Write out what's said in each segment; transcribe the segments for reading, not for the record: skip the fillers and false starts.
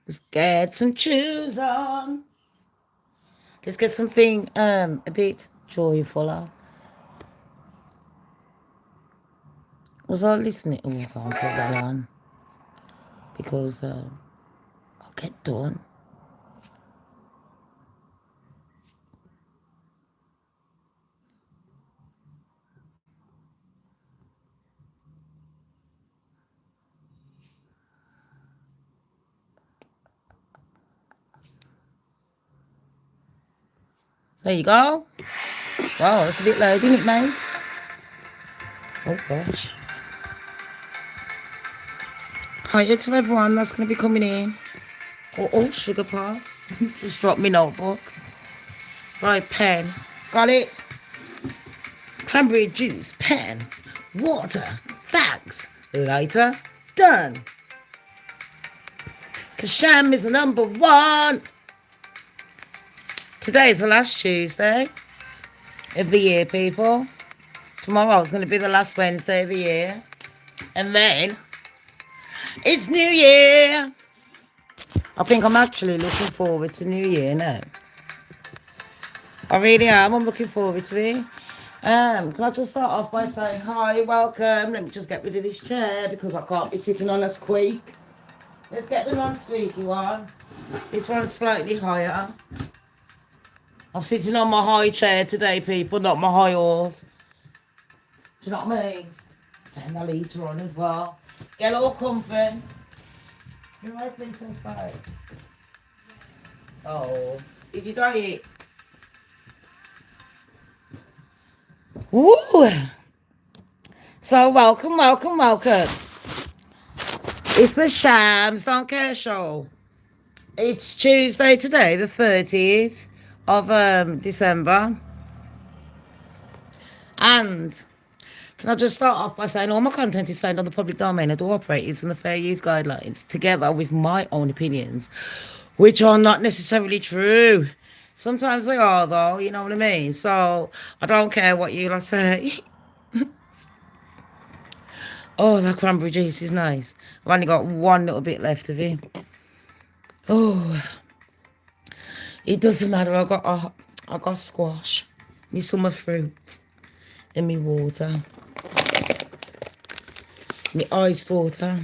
Let's get some tunes on. Let's get something a bit joyfuler. Was I listening? Oh, I can't put that on because I'll get done. There you go. Wow, it's a bit loud, isn't it, mate? Oh gosh. Hiya to everyone that's going to be coming in. Oh, sugar pie. Just dropped my notebook. Right, pen. Got it. Cranberry juice, pen, water, fags, lighter, done. Cause Sham is the number one. Today's the last Tuesday of the year, people. Tomorrow is going to be the last Wednesday of the year. And then it's New Year. I think I'm actually looking forward to New Year now. I really am. I'm looking forward to it. Can I just start off by saying hi, welcome. Let me just get rid of this chair because I can't be sitting on a squeak. Let's get the non-squeaky one. This one's slightly higher. I'm sitting on my high chair today, people, not my high horse. Do you know what I mean? Turn the litre on as well. Get all comfy. You're right, Princess Babe. Oh, did you die it? Woo! So welcome. It's the Shams Don't Care show. It's Tuesday today, the 30th of December. And can I just start off by saying all my content is found on the public domain and all operates in the fair use guidelines, together with my own opinions, which are not necessarily true. Sometimes they are, though, you know what I mean? So I don't care what you lot say. Oh, that cranberry juice is nice. I've only got one little bit left of it. Oh, it doesn't matter. I got squash, me summer fruits, and me water, me iced water.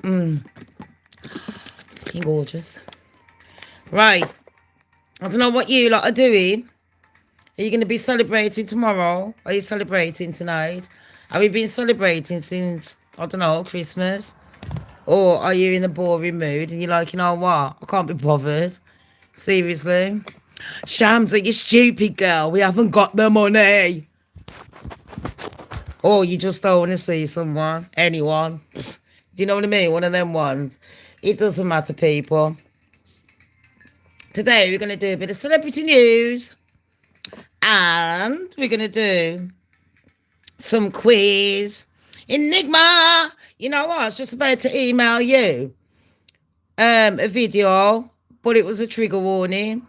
Fucking gorgeous. Right. I don't know what you lot are doing. Are you going to be celebrating tomorrow? Are you celebrating tonight? Have you been celebrating since, I don't know, Christmas? Or are you in a boring mood and you're like, you know what? I can't be bothered. Seriously? Shams, are you stupid, girl? We haven't got the money. Or you just don't want to see someone, anyone. Do you know what I mean? One of them ones. It doesn't matter, people. Today we're going to do a bit of celebrity news. And we're going to do some quiz. Enigma. You know what? I was just about to email you a video, but it was a trigger warning.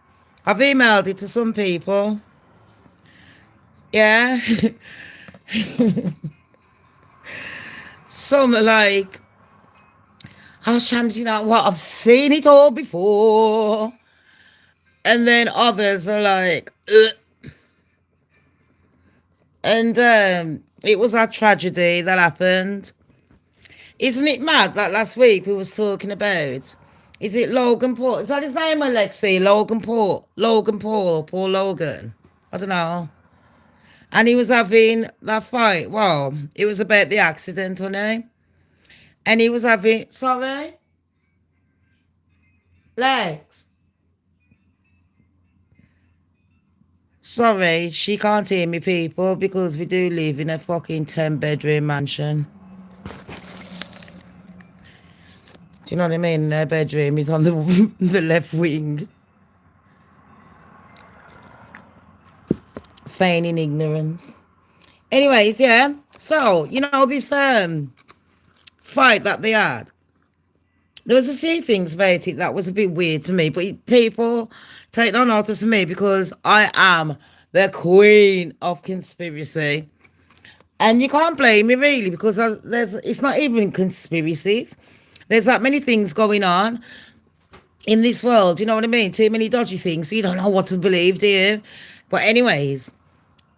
I've emailed it to some people. Yeah. Some are like, oh, Shams, you know what? I've seen it all before. And then others are like, ugh. And it was a tragedy that happened. Isn't it mad that last week we was talking about, is it Logan Paul? Is that his name, Alexi? Logan Paul, Paul Logan. I don't know. And he was having that fight. Well, it was about the accident, honey. And he was having, sorry? Lex. Sorry, she can't hear me, people, because we do live in a fucking 10-bedroom mansion. Do you know what I mean? Her bedroom is on the the left wing. Feigning ignorance. Anyways, yeah. So, you know, this fight that they had. There was a few things about it that was a bit weird to me, but people take no notice of me because I am the queen of conspiracy. And you can't blame me, really, because it's not even conspiracies. There's that many things going on. in this world. You know what I mean? Too many dodgy things, so you don't know what to believe, do you? But anyways,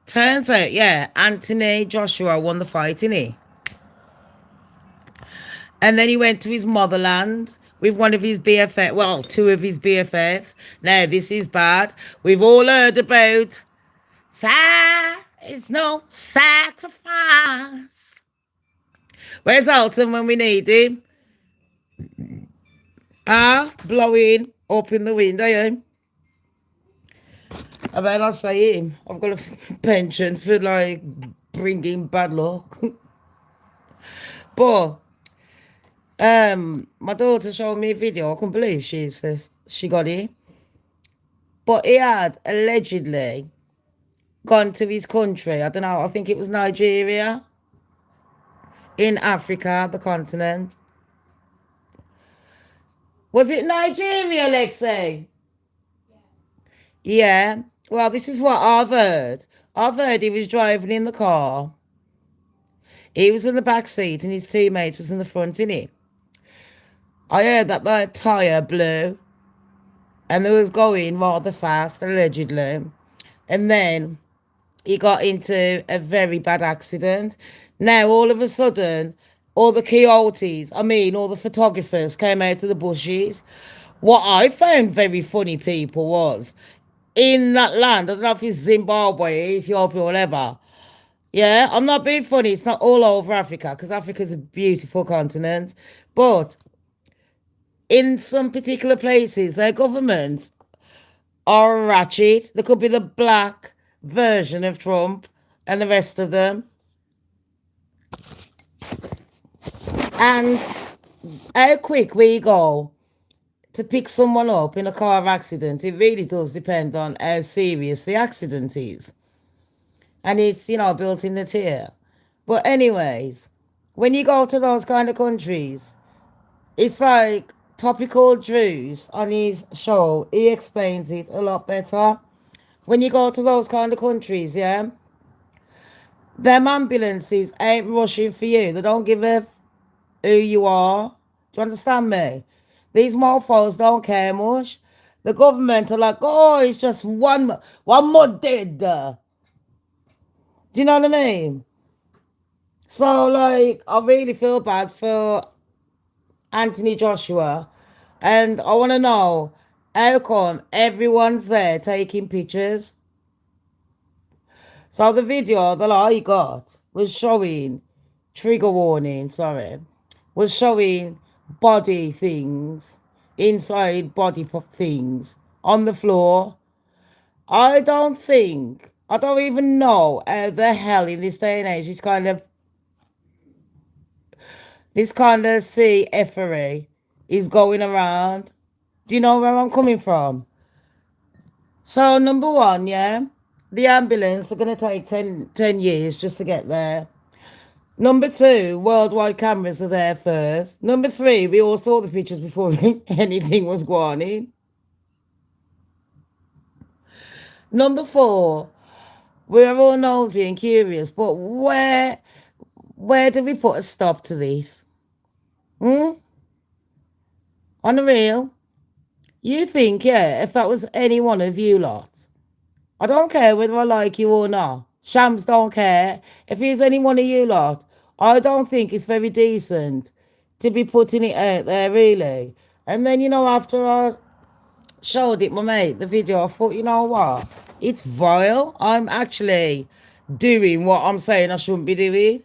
turns out, yeah, Anthony Joshua won the fight, didn't he? And then he went to his motherland with one of his BFFs, well, two of his BFFs. Now, this is bad. We've all heard about it's no sacrifice. Where's Alton when we need him? Blowing up in the window, yeah. I better not say him. I've got a pension for like bringing bad luck. But my daughter showed me a video. I couldn't believe she got it. But he had allegedly gone to his country. I don't know. I think it was Nigeria, in Africa, the continent. Was it Nigeria, Lexi? Yeah. Well, this is what I've heard. I've heard he was driving in the car. He was in the back seat and his teammate was in the front, innit? I heard that the tyre blew and they was going rather fast, allegedly. And then he got into a very bad accident. Now, all of a sudden, all the coyotes, all the photographers came out of the bushes. What I found very funny, people, was in that land, I don't know if it's Zimbabwe, Ethiopia, whatever. Yeah, I'm not being funny. It's not all over Africa because Africa's a beautiful continent. But in some particular places, their governments are ratchet. There could be the black version of Trump and the rest of them. And how quick we go to pick someone up in a car accident, it really does depend on how serious the accident is. And it's, built in the tier. But anyways, when you go to those kind of countries, it's like Topical Drews on his show. He explains it a lot better. When you go to those kind of countries, yeah, them ambulances ain't rushing for you. They don't give a who you are. Do you understand me? These mofos don't care much. The government are like, oh, it's just one more dead. Do you know what I mean? So, like, I really feel bad for Anthony Joshua. And I want to know, how come everyone's there taking pictures? So the video that I got was showing, trigger warning, sorry, was showing body things, inside body things on the floor. I don't even know how the hell in this day and age this kind of CFRA is going around. Do you know where I'm coming from? So number one, yeah, the ambulance are going to take 10 years just to get there. Number two, worldwide cameras are there first. Number three, we all saw the pictures before anything was going on. Number four, we're all nosy and curious, but where do we put a stop to this? On the real, you think, yeah, if that was any one of you lot, I don't care whether I like you or not. Shams don't care. If he's any one of you lot, I don't think it's very decent to be putting it out there, really. And then, after I showed it, my mate, the video, I thought, you know what? It's vile. I'm actually doing what I'm saying I shouldn't be doing.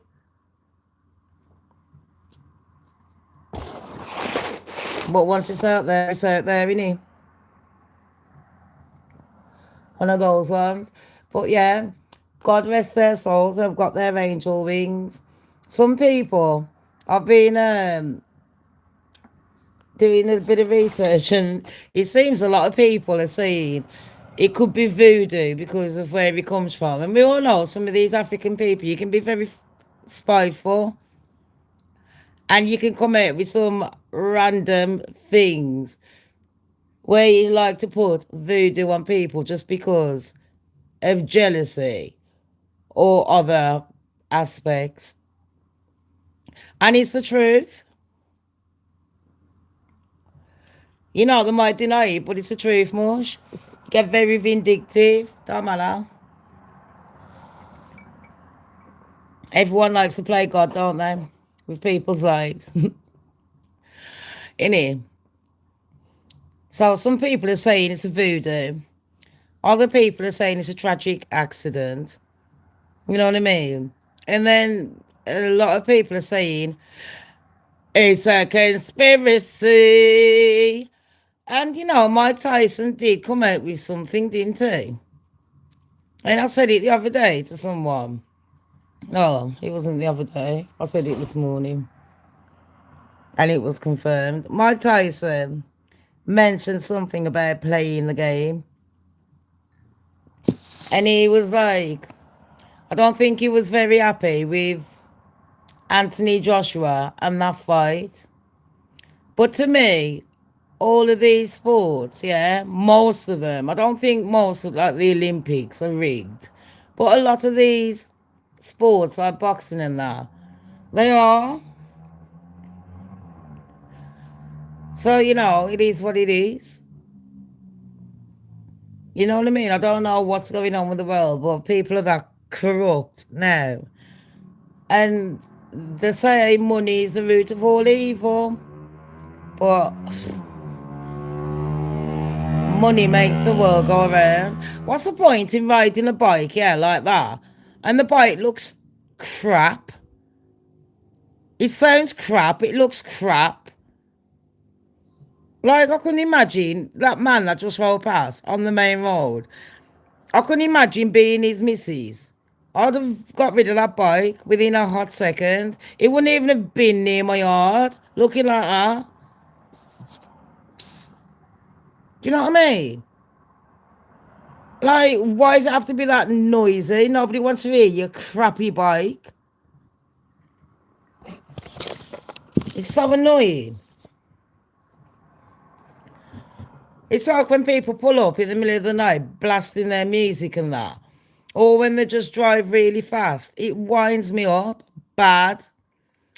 But once it's out there, innit? One of those ones. But yeah, God rest their souls. They've got their angel wings. Some people, I've been doing a bit of research, and it seems a lot of people are saying it could be voodoo because of where it comes from. And we all know some of these African people, you can be very spiteful. And you can come out with some random things where you like to put voodoo on people just because of jealousy or other aspects. And it's the truth. You know, they might deny it, but it's the truth, Mush. Get very vindictive. Don't matter. Everyone likes to play God, don't they? With people's lives. Innit? So some people are saying it's a voodoo. Other people are saying it's a tragic accident. You know what I mean? And then a lot of people are saying it's a conspiracy. And you know, Mike Tyson did come out with something, didn't he? And I said it the other day to someone. No, it wasn't the other day. I said it this morning. And it was confirmed. Mike Tyson mentioned something about playing the game. And he was like, I don't think he was very happy with Anthony Joshua and that fight. But to me, all of these sports, yeah, most of them, I don't think most of like the Olympics are rigged. But a lot of these sports like boxing and that, they are. So, you know, it is what it is. You know what I mean? I don't know what's going on with the world, but people are that corrupt now. And they say money is the root of all evil. But money makes the world go around. What's the point in riding a bike, yeah, like that? And the bike looks crap. It sounds crap. It looks crap. Like, I couldn't imagine that man that just rolled past on the main road. I couldn't imagine being his missus. I'd have got rid of that bike within a hot second. It wouldn't even have been near my yard, looking like that. Do you know what I mean? Like, why does it have to be that noisy? Nobody wants to hear your crappy bike. It's so annoying. It's like when people pull up in the middle of the night blasting their music and that. Or when they just drive really fast. It winds me up. Bad.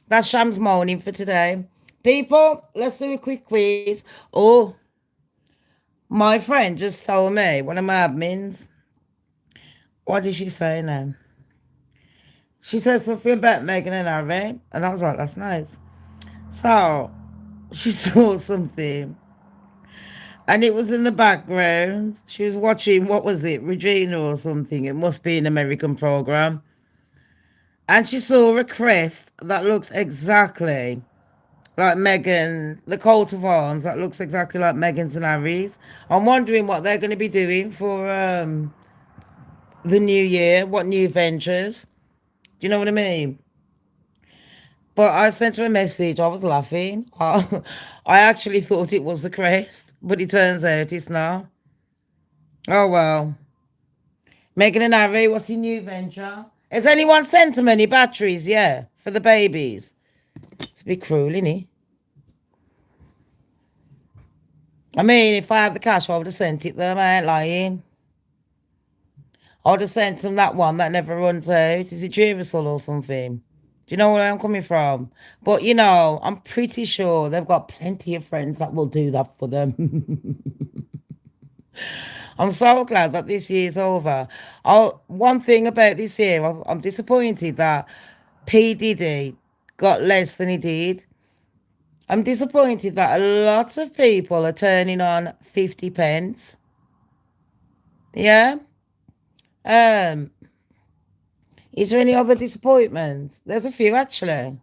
That's Shamz moaning for today. People, let's do a quick quiz. Oh, my friend just told me, one of my admins. What did she say now? She said something about Megan and Harry. And I was like, that's nice. So, she saw something. And it was in the background. She was watching, what was it, Regina or something. It must be an American program. And she saw a crest that looks exactly like Meghan, the coat of arms that looks exactly like Meghan's and Harry's. I'm wondering what they're going to be doing for the new year. What new ventures? Do you know what I mean? But I sent her a message. I was laughing. I actually thought it was the crest, but it turns out it's not. Oh, well. Meghan and Harry, what's your new venture? Has anyone sent them any batteries? Yeah, for the babies. It's a bit cruel, isn't it? I mean, if I had the cash, I would have sent it them. I ain't lying. I would have sent them that one that never runs out. Is it Duracell or something? Do you know where I'm coming from? But, you know, I'm pretty sure they've got plenty of friends that will do that for them. I'm so glad that this year's over. Oh, one thing about this year, I'm disappointed that P. Diddy got less than he did. I'm disappointed that a lot of people are turning on 50 pence. Yeah? Is there any other disappointments? There's a few, actually.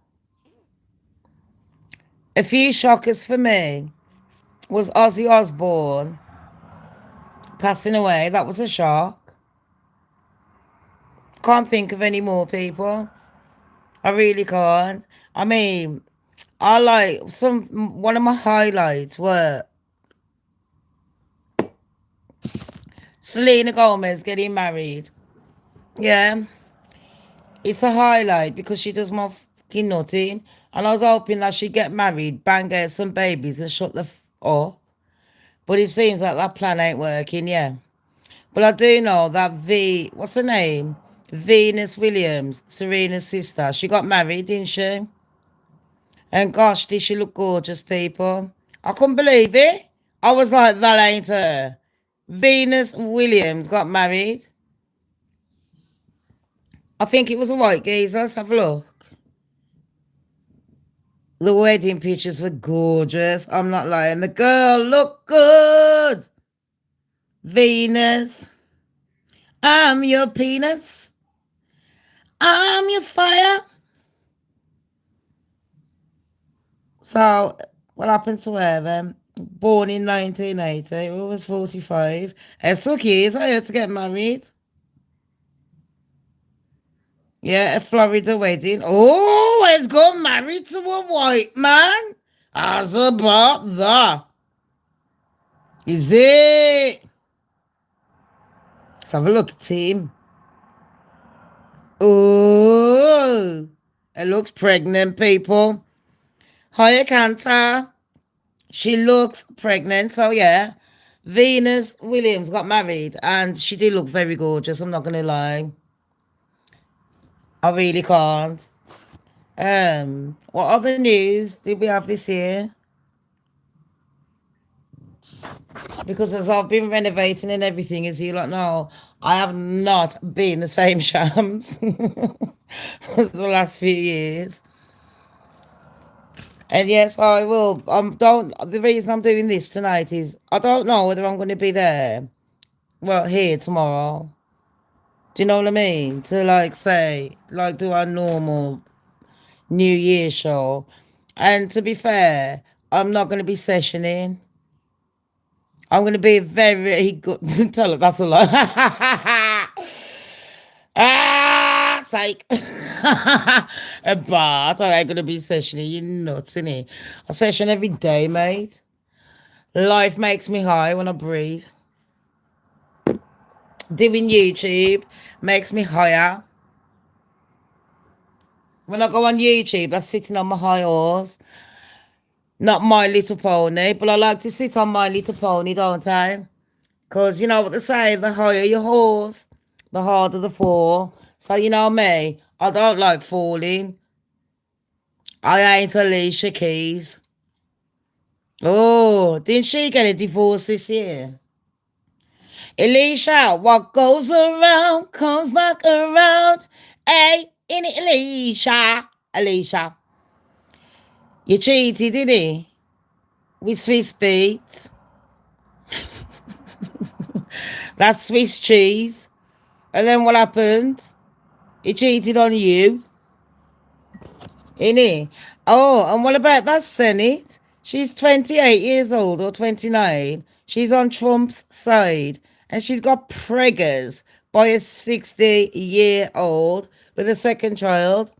A few shockers for me was Ozzy Osbourne passing away. That was a shock. Can't think of any more people. I really can't. I mean, I like one of my highlights were Selena Gomez getting married. Yeah. It's a highlight because she does my fucking nothing. And I was hoping that she'd get married, bang out some babies and shut the up. But it seems like that plan ain't working, yeah. But I do know that what's her name? Venus Williams, Serena's sister. She got married, didn't she? And gosh, did she look gorgeous, people. I couldn't believe it. I was like, that ain't her. Venus Williams got married. I think it was a white geezer. Let's have a look. The wedding pictures were gorgeous. I'm not lying. The girl looked good. Venus, I'm your penis. I'm your fire. So, what happened to her then? Born in 1980, who was 45. It took years I had to get married. Yeah, a Florida wedding. Oh, has got married to a white man. How's about that? Is it? Let's have a look at him. Oh, it looks pregnant, people. Hiya, Kanta. She looks pregnant, so yeah. Venus Williams got married and she did look very gorgeous, I'm not going to lie. I really can't. What other news did we have this year? Because as I've been renovating and everything, as you lot know, I have not been the same Shams as the last few years. And yes, I will. The reason I'm doing this tonight is I don't know whether I'm going to be there. Well, here tomorrow. Do you know what I mean? To do our normal New Year show. And to be fair, I'm not going to be sessioning. I'm going to be very good. Tell her that's a lie. Psych. But I ain't going to be sessioning. You nuts, innit? I session every day, mate. Life makes me high when I breathe. Doing YouTube makes me higher. When I go on YouTube, I'm sitting on my high horse. Not My Little Pony, but I like to sit on My Little Pony, don't I? Because you know what they say, the higher your horse, the harder the fall. So you know me, I don't like falling. I ain't Alicia Keys. Oh, didn't she get a divorce this year? Alicia, what goes around comes back around. Hey, in it, Alicia. Alicia. You cheated, didn't he? With Swiss beats. That's Swiss cheese. And then what happened? He cheated on you. Innit? Oh, and what about that Senate? She's 28 years old or 29. She's on Trump's side. And she's got preggers by a 60-year-old with a second child.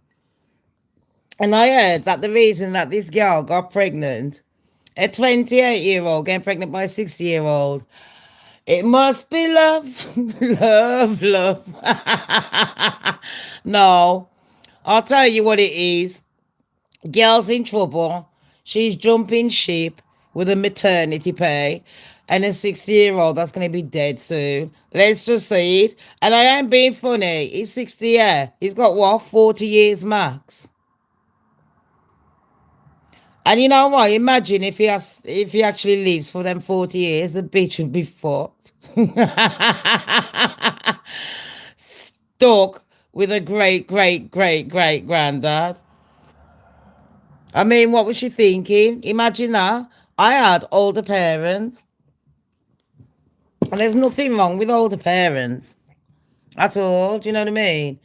And I heard that the reason that this girl got pregnant, a 28-year-old getting pregnant by a 60-year-old, it must be love. Love, love. No, I'll tell you what it is. Girl's in trouble. She's jumping ship with a maternity pay and a 60-year-old that's going to be dead soon. Let's just say it. And I ain't being funny. He's 60, yeah. He's got what? 40 years max. And you know what? Imagine if he actually lives for them 40 years, the bitch would be fucked. Stuck with a great, great, great, great granddad. I mean, what was she thinking? Imagine that. I had older parents. And there's nothing wrong with older parents at all. Do you know what I mean?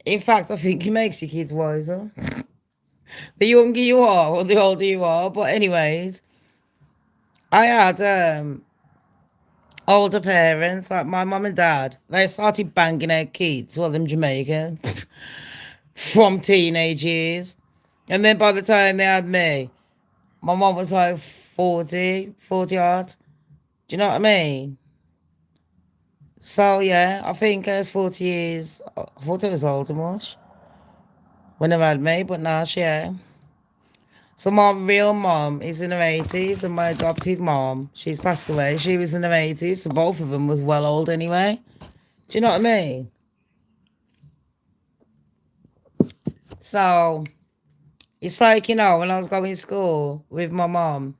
In fact, I think it makes your kids wiser. The younger you are or the older you are. But anyways, I had older parents, like my mum and dad. They started banging out kids, well, them Jamaican, from teenage years. And then by the time they had me, my mum was like 40 odd. Do you know what I mean? So, yeah, I think I was 40 years. I thought I was older much when they had me, but now she ain't. So my real mom is in her 80s and my adopted mom, she's passed away. She was in her 80s, so both of them was well old anyway. Do you know what I mean? So it's like, you know, when I was going to school with my mom,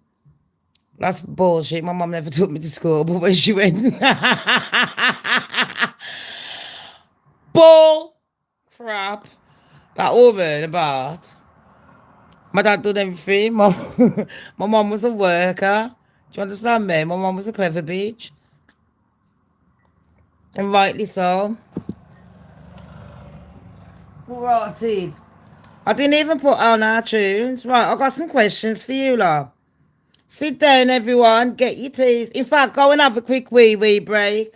That's bullshit. My mum never took me to school, but when she went, bull crap. That woman about. My dad did everything. My mum was a worker. Do you understand me? My mum was a clever bitch. And rightly so. Rotted. I didn't even put on our tunes. Right, I got some questions for you, lot. Sit down, everyone. Get your teas. In fact, go and have a quick wee break.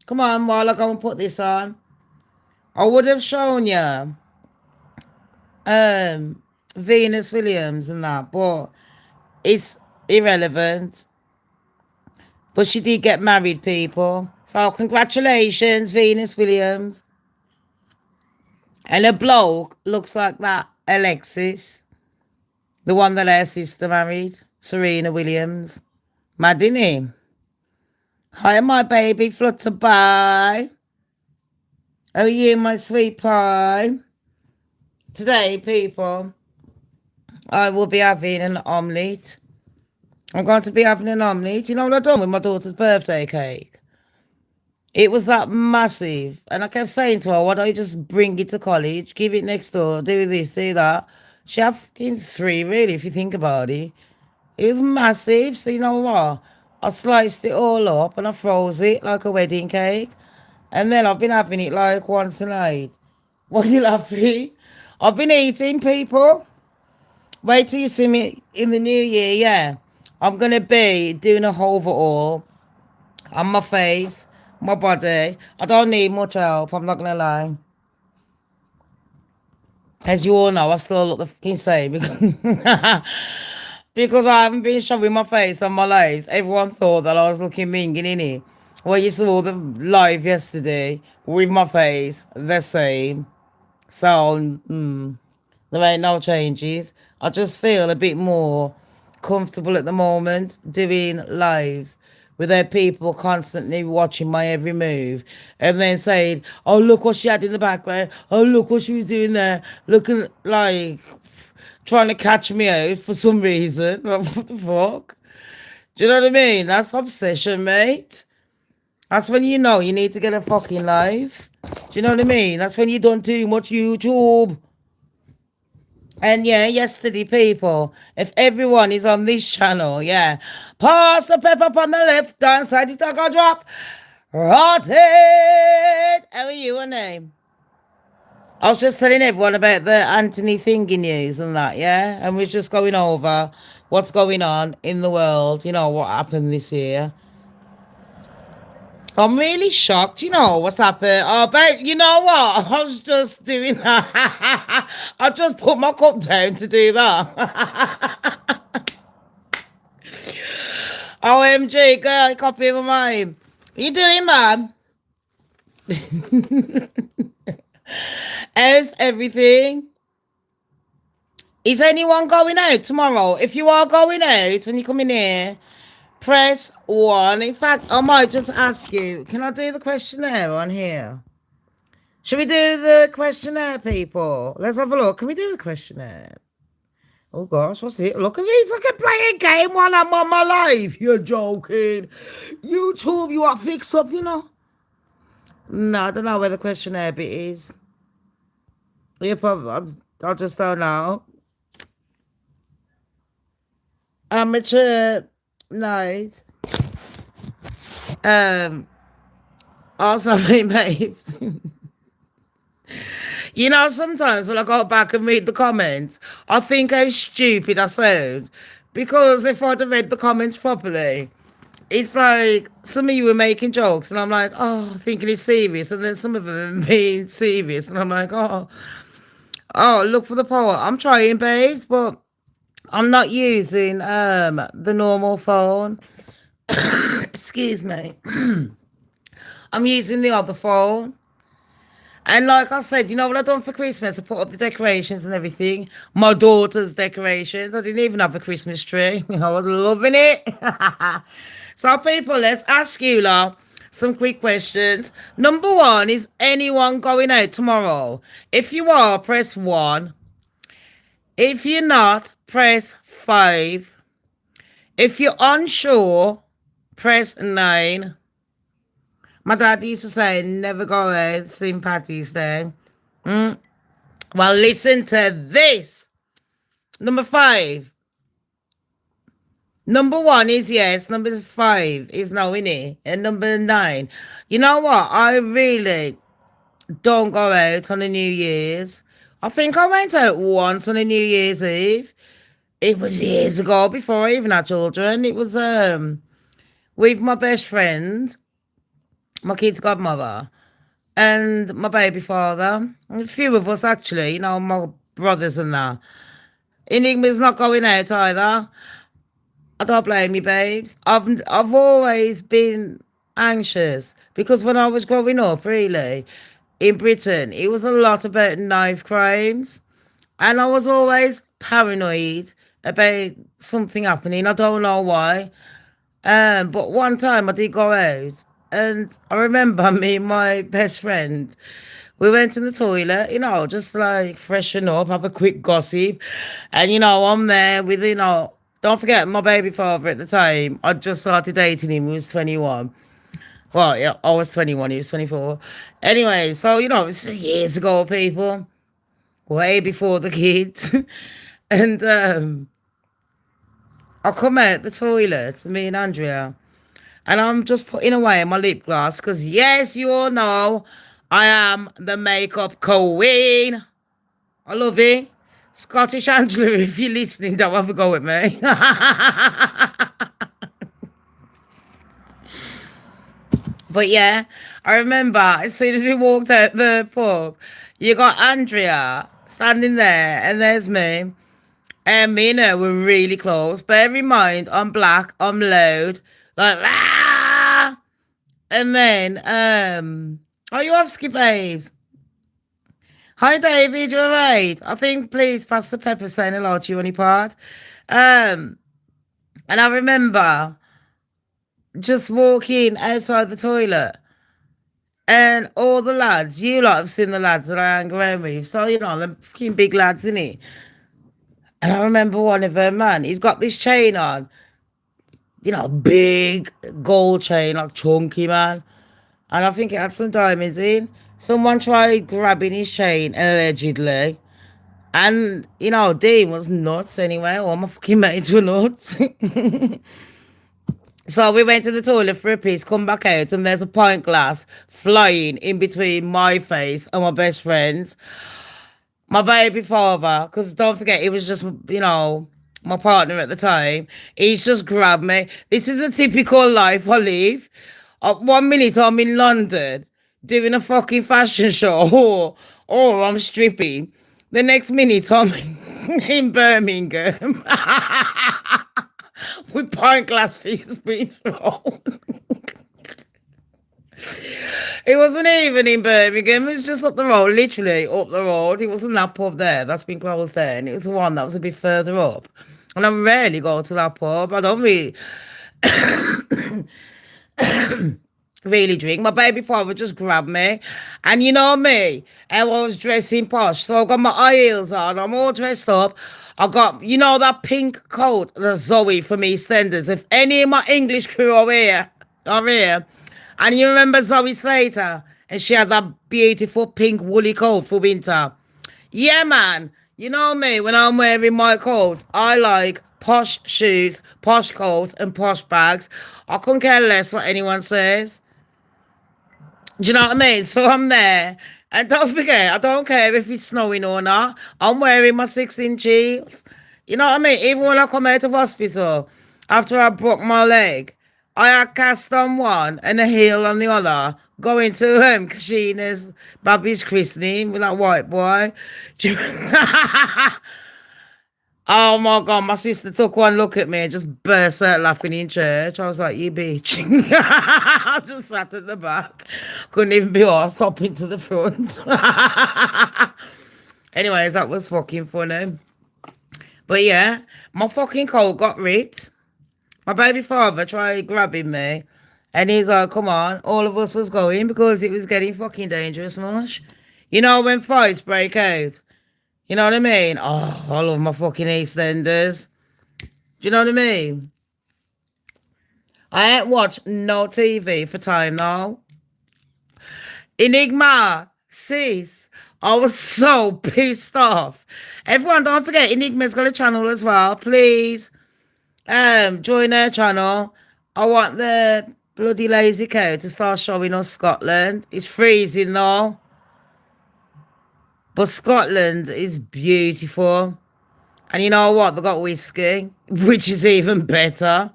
Come on, while I go and put this on. I would have shown you Venus Williams and that, but it's irrelevant. But she did get married, people. So congratulations, Venus Williams. And a bloke looks like that, Alexis. The one that her sister married, Serena Williams. Mad, isn't he? Hi, my baby, Flutterby. How are you, my sweet pie? Today, people, I will be having an omelette. I'm going to be having an omelette. You know what I've done with my daughter's birthday cake? It was that massive. And I kept saying to her, why don't you just bring it to college, give it next door, do this, do that. She had fucking 3, really, if you think about it. It was massive. So you know what? I sliced it all up and I froze it like a wedding cake. And then I've been having it like once a night. What are you laughing? I've been eating, people. Wait till you see me in the new year, yeah. I'm going to be doing a overhaul on my face, my body. I don't need much help, I'm not going to lie. As you all know, I still look the fucking same because I haven't been showing my face on my lives. Everyone thought that I was looking minging, innit? Well, you saw the live yesterday with my face the same. So, there ain't no changes. I just feel a bit more comfortable at the moment doing lives without people constantly watching my every move and then saying, oh, look what she had in the background. Oh, look what she was doing there. Looking like trying to catch me out for some reason. What the fuck? Do you know what I mean? That's obsession, mate. That's when you know you need to get a fucking life. Do you know what I mean? That's when you don't too much YouTube. And yeah, yesterday, people, if everyone is on this channel, yeah, pass the pepper up on the left hand side, it's a drop. Rotted. How are you, a name? I was just telling everyone about the Anthony thingy news and that, yeah? And we're just going over what's going on in the world, you know, what happened this year. I'm really shocked, you know, what's happened. Oh, babe, you know what? I was just doing that. I just put my cup down to do that. OMG, girl, copy my mind. What you doing, man? How's everything? Is anyone going out tomorrow? If you are going out when you come in here, press 1. In fact, I might just ask you, can I do the questionnaire on here? Should we do the questionnaire, people? Let's have a look. Can we do the questionnaire? Oh, gosh, what's it? Look at these. I can play a game while I'm on my live. You're joking. YouTube, you are fixed up, you know? No, I don't know where the questionnaire bit is. Yeah, probably, I just don't know. Amateur night. Also, mate. You know, sometimes when I go back and read the comments, I think how stupid I sound. Because if I'd have read the comments properly, it's like some of you were making jokes, and I'm like, oh, thinking it's serious. And then some of them being serious, and I'm like, oh, look for the power. I'm trying, babes, but I'm not using the normal phone. Excuse me. I'm using the other phone. And like I said, you know what I've done for Christmas? I put up the decorations and everything. My daughter's decorations. I didn't even have a Christmas tree. I was loving it. So people, let's ask you lot some quick questions. Number 1, is anyone going out tomorrow? If you are, press 1. If you're not, press 5. If you're unsure, press 9. My dad used to say, never go out St. Patty's Day. Mm. Well, listen to this. Number 5. Number 1 is yes. Number 5 is no, innit? And number 9. You know what? I really don't go out on the New Year's. I think I went out once on a New Year's Eve. It was years ago before I even had children. It was with my best friend, my kid's godmother, and my baby father. A few of us actually, my brothers and that. Enigma's not going out either. I don't blame you, babes. I've always been anxious because when I was growing up, really, in Britain, it was a lot about knife crimes. And I was always paranoid about something happening. I don't know why. But one time I did go out and I remember me and my best friend, we went to the toilet, just like freshen up, have a quick gossip. And, I'm there with, don't forget my baby father at the time. I just started dating him. He was 21. Well, yeah, I was 21. He was 24. Anyway, so, it's years ago, people. Way before the kids. And I come out the toilet, me and Andrea. And I'm just putting away my lip gloss because, yes, you all know I am the makeup queen. I love it. Scottish Angela, if you're listening, don't have a go at me. But yeah, I remember as soon as we walked out the pub, you got Andrea standing there, and there's me. And me and her were really close. Bear in mind, I'm black, I'm loud, like, ah! And then, oh, you Skip babes. Hi, David, you're right. I think, please, Pastor Pepper saying hello to you on your part. And I remember just walking outside the toilet, and all the lads, you lot have seen the lads that I hang around with, so, the fucking big lads, innit? And I remember one of them, man, he's got this chain on, big gold chain, like chunky, man. And I think it had some diamonds in. Someone tried grabbing his chain, allegedly. And, Dean was nuts anyway. All my fucking mates were nuts. So we went to the toilet for a piss, come back out, and there's a pint glass flying in between my face and my best friend's. My baby father, because don't forget, he was just, my partner at the time. He's just grabbed me. This is a typical life I live. 1 minute I'm in London doing a fucking fashion show, or I'm stripping. The next minute I'm in Birmingham with pint glasses being thrown. It wasn't even in Birmingham. It was just up the road, literally up the road. It wasn't that pub there. That's been closed down. It was the one that was a bit further up. And I rarely go to that pub. I don't really... really drink. My baby father just grabbed me, and you know me, I was dressing posh, so I got my high heels on, I'm all dressed up. I got, that pink coat, the Zoe from EastEnders. If any of my English crew are here, and you remember Zoe Slater, and she had that beautiful pink woolly coat for winter. Yeah, man, you know me, when I'm wearing my coats, I like posh shoes, posh coats, and posh bags. I couldn't care less what anyone says. Do you know what I mean? So I'm there. And don't forget, I don't care if it's snowing or not. I'm wearing my 6-inch heels. You know what I mean? Even when I come out of hospital, after I broke my leg, I had cast on one and a heel on the other, going to Kashina's baby's christening with that white boy. Oh my God, my sister took one look at me and just burst out laughing in church. I was like, you bitch. I just sat at the back. Couldn't even be arsed hopping to the front. Anyways, that was fucking funny. But yeah, my fucking coat got ripped. My baby father tried grabbing me. And he's like, come on. All of us was going because it was getting fucking dangerous, much. You know when fights break out? You know what I mean? Oh, I love my fucking EastEnders. Do you know what I mean? I ain't watched no TV for time now. Enigma, sis. I was so pissed off. Everyone, don't forget, Enigma's got a channel as well. Please, join her channel. I want the bloody lazy cow to start showing us Scotland. It's freezing though. But Scotland is beautiful. And you know what? They got whiskey, which is even better.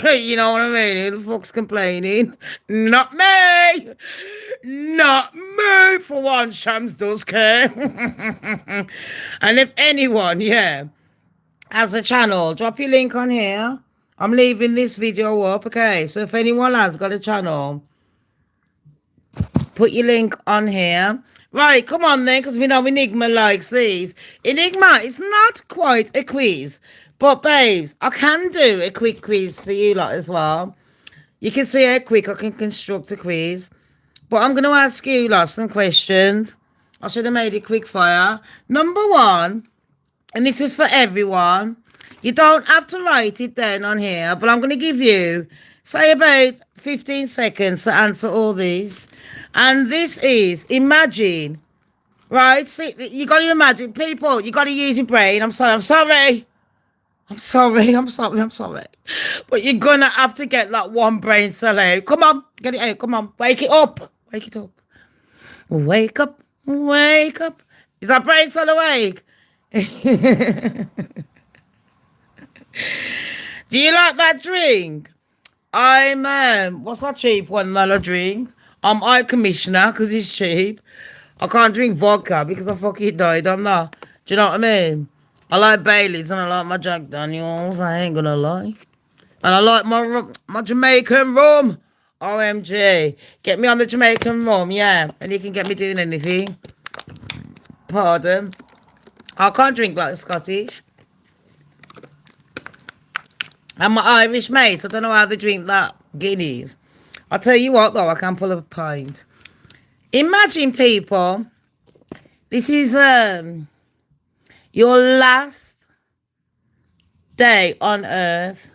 You know what I mean? Who the fuck's complaining? Not me! Not me! For one, Shams does care. And if anyone, yeah, has a channel, drop your link on here. I'm leaving this video up, okay? So if anyone has got a channel, put your link on here. Right, come on then, because we know Enigma likes these. Enigma, it's not quite a quiz, but babes, I can do a quick quiz for you lot as well. You can see how quick I can construct a quiz. But I'm going to ask you lot some questions. I should have made it quick fire. Number one, and this is for everyone. You don't have to write it down on here, but I'm going to give you, say, about 15 seconds to answer all these. And this is, imagine, right? See, you got to imagine, people, you got to use your brain. I'm sorry. But you're going to have to get that one brain cell out. Come on, get it out. Come on, wake it up. Wake up. Is that brain cell awake? Do you like that drink? I'm, what's that cheap one that I drink? I'm High Commissioner because it's cheap. I can't drink vodka because I fucking died. I'm not. Do you know what I mean? I like Baileys and I like my Jack Daniels. I ain't gonna lie. And I like my Jamaican rum. OMG. Get me on the Jamaican rum, yeah. And you can get me doing anything. Pardon. I can't drink like Scottish. And my Irish mates, I don't know how they drink that Guinness. I'll tell you what though, I can pull a pint. Imagine, people, this is your last day on earth.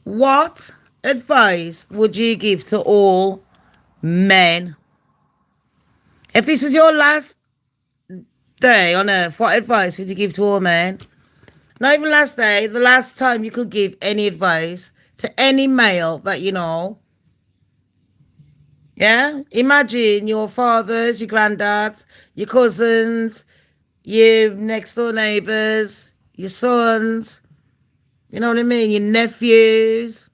What advice would you give to all men? If this is your last day on earth, what advice would you give to all men? Not even last day, the last time you could give any advice to any male that you know. Yeah? Imagine your fathers, your granddads, your cousins, your next door neighbours, your sons, you know what I mean? Your nephews,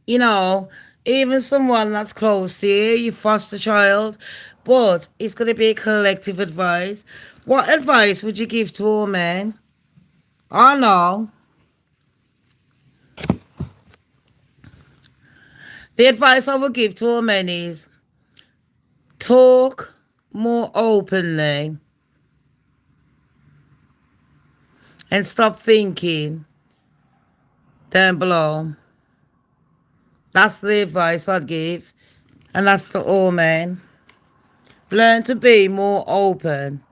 you know, even someone that's close to you, your foster child. But it's going to be a collective advice. What advice would you give to all men? Oh no. The advice I would give to all men is talk more openly and stop thinking down below. That's the advice I'd give, and that's to all men. Learn to be more open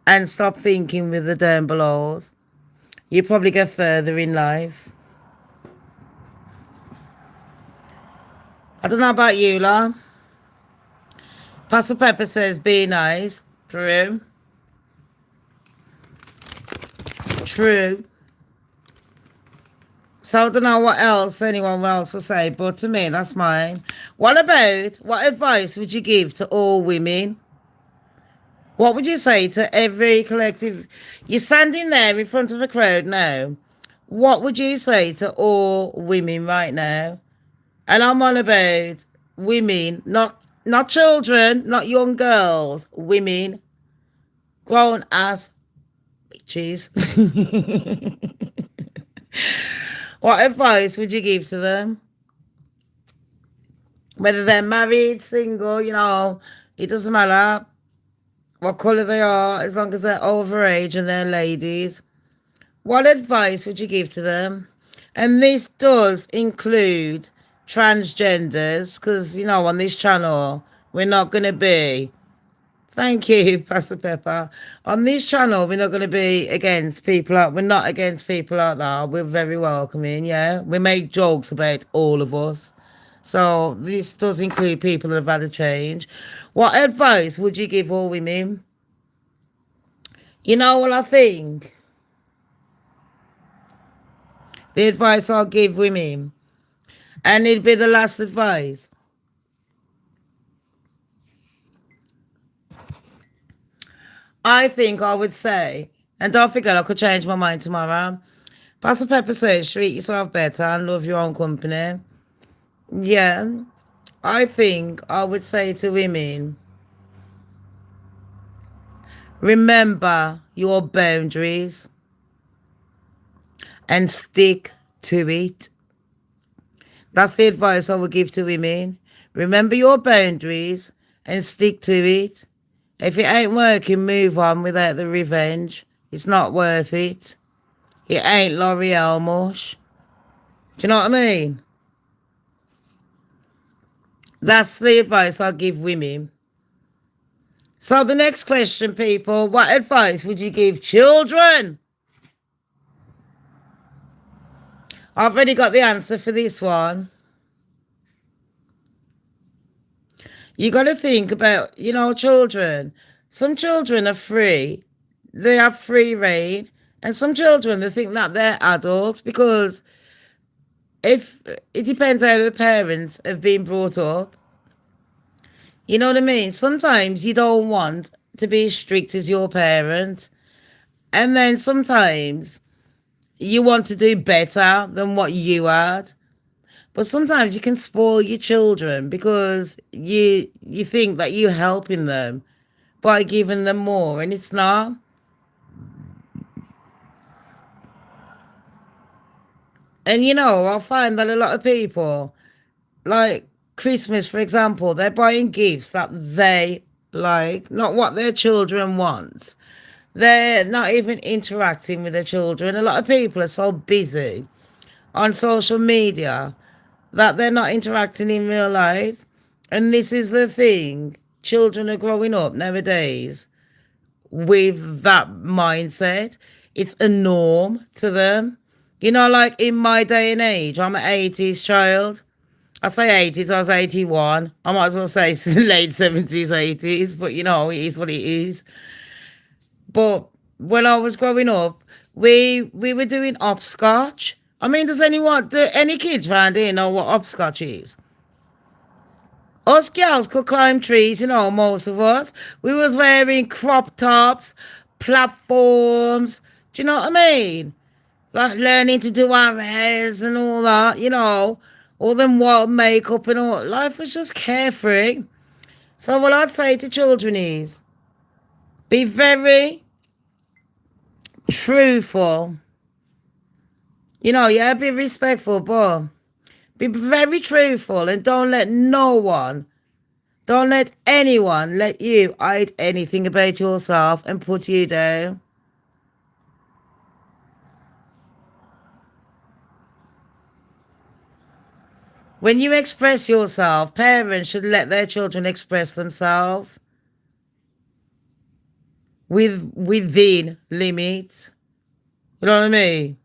and stop thinking with the down belows. You probably get further in life. I don't know about you, lah. Pastor Pepper says, be nice. True. So I don't know what else anyone else will say, but to me, that's mine. What advice would you give to all women? What would you say to every collective? You're standing there in front of a crowd now. What would you say to all women right now? And I'm on about women, not children, not young girls, women, grown ass bitches. What advice would you give to them? Whether they're married, single, you know, it doesn't matter what colour they are, as long as they're overage and they're ladies. What advice would you give to them? And this does include transgenders, because, you know, on this channel, we're not going to be Thank you, Pastor Pepper. On this channel, we're not going to be against people like we're not against people like that. We're very welcoming, yeah. We make jokes about all of us. So this does include people that have had a change. What advice would you give all women? You know what I think? The advice I'll give women, and it'd be the last advice. I think I would say, and don't forget I could change my mind tomorrow. Pastor Pepper says treat yourself better and love your own company. Yeah, I think I would say to women, remember your boundaries and stick to it. That's the advice I would give to women. Remember your boundaries and stick to it. If it ain't working, move on without the revenge. It's not worth it. It ain't L'Oreal mush. Do you know what I mean? That's the advice I give women. So the next question, people, what advice would you give children? I've already got the answer for this one. You got to think about, children. Some children are free. They have free reign. And some children, they think that they're adults because if it depends how the parents have been brought up. You know what I mean? Sometimes you don't want to be as strict as your parent. And then sometimes you want to do better than what you had. But sometimes you can spoil your children because you think that you're helping them by giving them more, and it's not. And I find that a lot of people, like Christmas, for example, they're buying gifts that they like, not what their children want. They're not even interacting with their children. A lot of people are so busy on social media that they're not interacting in real life. And this is the thing. Children are growing up nowadays with that mindset. It's a norm to them. Like in my day and age, I'm an 80s child. I say 80s, I was 81. I might as well say late 70s, 80s, but it is what it is. But when I was growing up, we were doing hopscotch. I mean, do any kids around here know what hopscotch is? Us girls could climb trees, most of us. We was wearing crop tops, platforms. Do you know what I mean? Like learning to do our hairs and all that, all them wild makeup and all. Life was just carefree. So what I'd say to children is, be very truthful. Yeah, be respectful, but be very truthful and don't let anyone let you hide anything about yourself and put you down. When you express yourself, parents should let their children express themselves within limits. You know what I mean?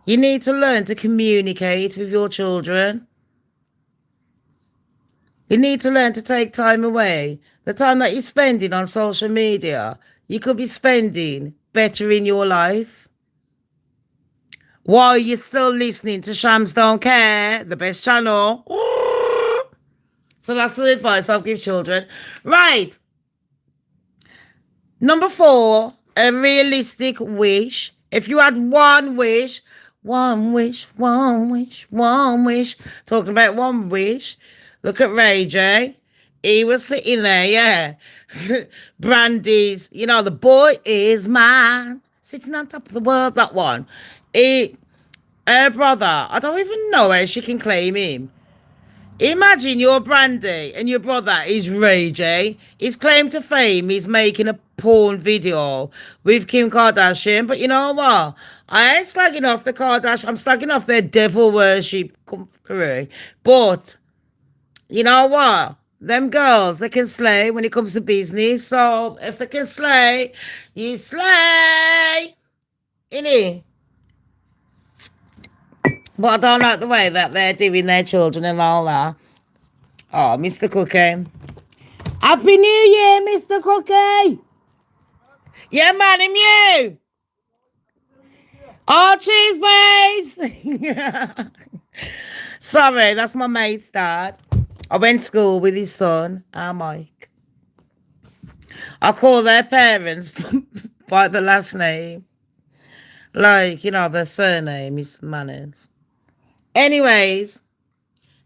You need to learn to communicate with your children. You need to learn to take time away. The time that you're spending on social media, you could be spending better in your life. While you're still listening to Shamz Don't Care, the best channel. So that's the advice I'll give children. Right. Number 4, a realistic wish. If you had one wish, talking about one wish, look at Ray J. He was sitting there, yeah. Brandy's, the boy is mine, sitting on top of the world, that one. Her brother, I don't even know how she can claim him. Imagine you're Brandy and your brother is Ray J. His claim to fame is making a porn video with Kim Kardashian. But you know what? I ain't slagging off the Kardashian. I'm slagging off their devil worship. But you know what? them girls, they can slay when it comes to business. So if they can slay, you slay. Innit? But I don't like the way that they're doing their children and all that. Oh, Mr. Cookie. Happy New Year, Mr. Cookie. Yeah, man, him you. Oh, cheese, babes. Sorry, that's my mate's dad. I went to school with his son, Mike. I call their parents by the last name. Like, you know, their surname is Manners. Anyways,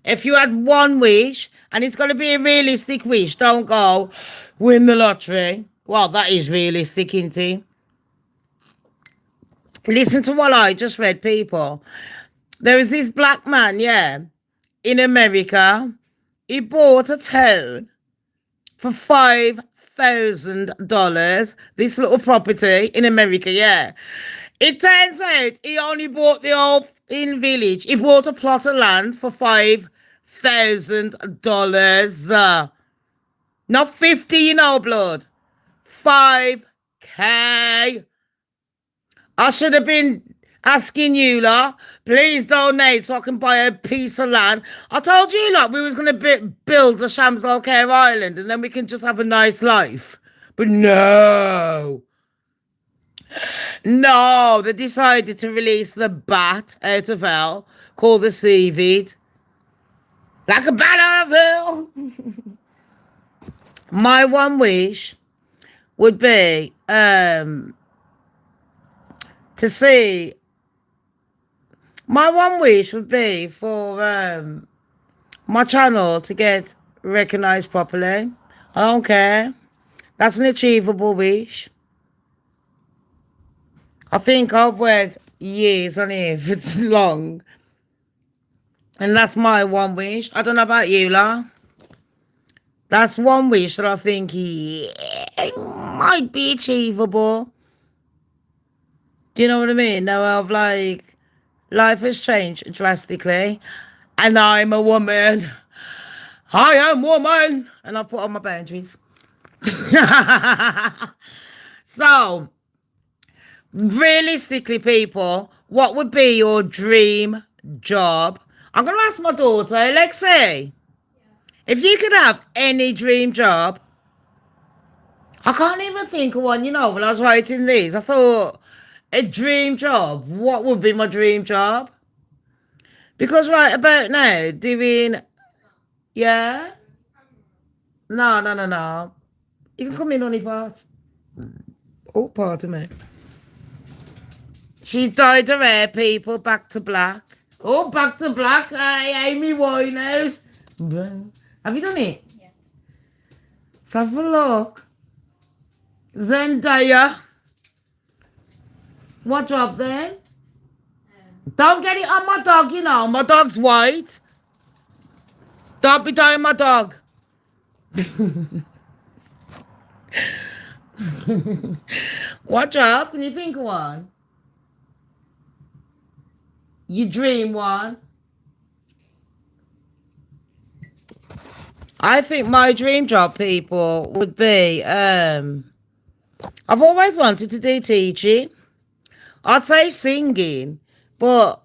if you had one wish, and it's got to be a realistic wish, don't go win the lottery. Well, that is realistic, isn't it? Listen to what I just read, people. There was this black man, yeah, in America. He bought a town for $5,000. This little property in America, yeah. It turns out he only bought the old in village. He bought a plot of land for $5,000. Not 50, you know, blood. 5K. I should have been asking you lot, please donate so I can buy a piece of land. I told you lot we was going to build the Shamz Care Island and then we can just have a nice life. But no. No, they decided to release the bat out of hell called the seaweed. Like a bat out of hell. My one wish would be to see. My one wish would be for my channel to get recognised properly. I don't care. That's an achievable wish. I think I've worked years on it for too long. And that's my one wish. I don't know about you, La. That's one wish that I think it might be achievable. Do you know what I mean? Now I've like, life has changed drastically. And I'm a woman. I am woman. And I put on my boundaries. So, realistically, people, what would be your dream job? I'm going to ask my daughter, Alexi, if you could have any dream job. I can't even think of one, you know, when I was writing these. I thought, a dream job, what would be my dream job? Because right about now, doing, yeah? No. You can come in, honey, part. Oh, pardon me. She's dyed her hair, people, back to black. Oh, back to black. Hey, Amy Winehouse. Have you done it? Yeah. Let's have a look. Zendaya. What job then? Don't get it on my dog, you know. My dog's white. Don't be dying my dog. What job? Can you think of one? You dream one? I think my dream job, people, would be, I've always wanted to do teaching. I'd say singing, but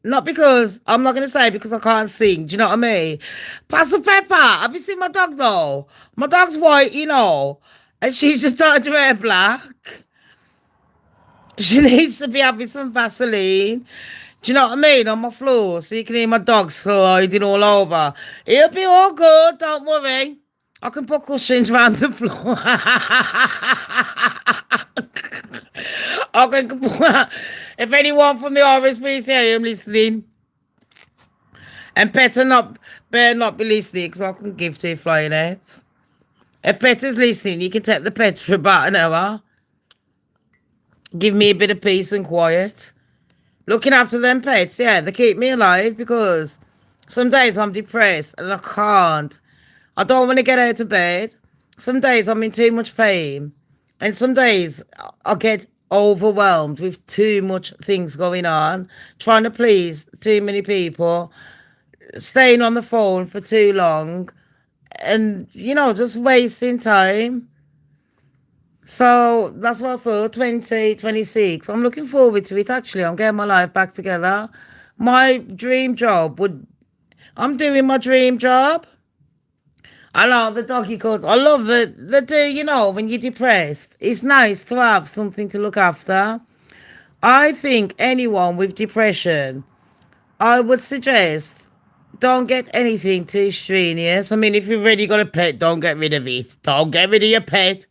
not because, I'm not going to say because I can't sing. Do you know what I mean? Pastor Pepper, have you seen my dog though? My dog's white, you know, and she's just dyed her hair black. She needs to be having some Vaseline. Do you know what I mean? On my floor, so you can hear my dog sliding all over. It'll be all good, don't worry. I can put cushions around the floor. If anyone from the RSPCA am listening, and better not be listening, because I can give 2 flying eggs. If Petter's listening, you can take the pets for about an hour. Give me a bit of peace and quiet. Looking after them pets, yeah, they keep me alive because some days I'm depressed and I can't. I don't want to get out of bed. Some days I'm in too much pain. And some days I get overwhelmed with too much things going on, trying to please too many people, staying on the phone for too long. and just wasting time. So that's what I thought. 2026. I'm looking forward to it. Actually, I'm getting my life back together. My dream job would. I'm doing my dream job. I love the doggy cuddles. I love the do. When you're depressed, it's nice to have something to look after. I think anyone with depression, I would suggest don't get anything too strenuous. I mean, if you've already got a pet, don't get rid of it. Don't get rid of your pet.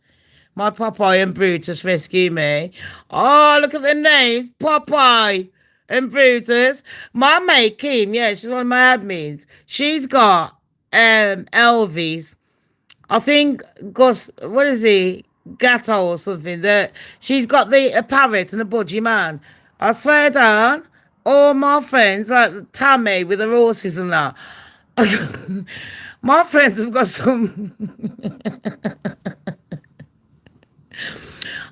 My Popeye and Brutus rescue me. Oh, look at the names. Popeye and Brutus. My mate Kim, yeah, she's one of my admins. She's got Elvis. I think Gus, what is he? Gatto or something. That she's got a parrot and a budgie man. I swear down, all my friends, like Tammy with the horses and that. My friends have got some.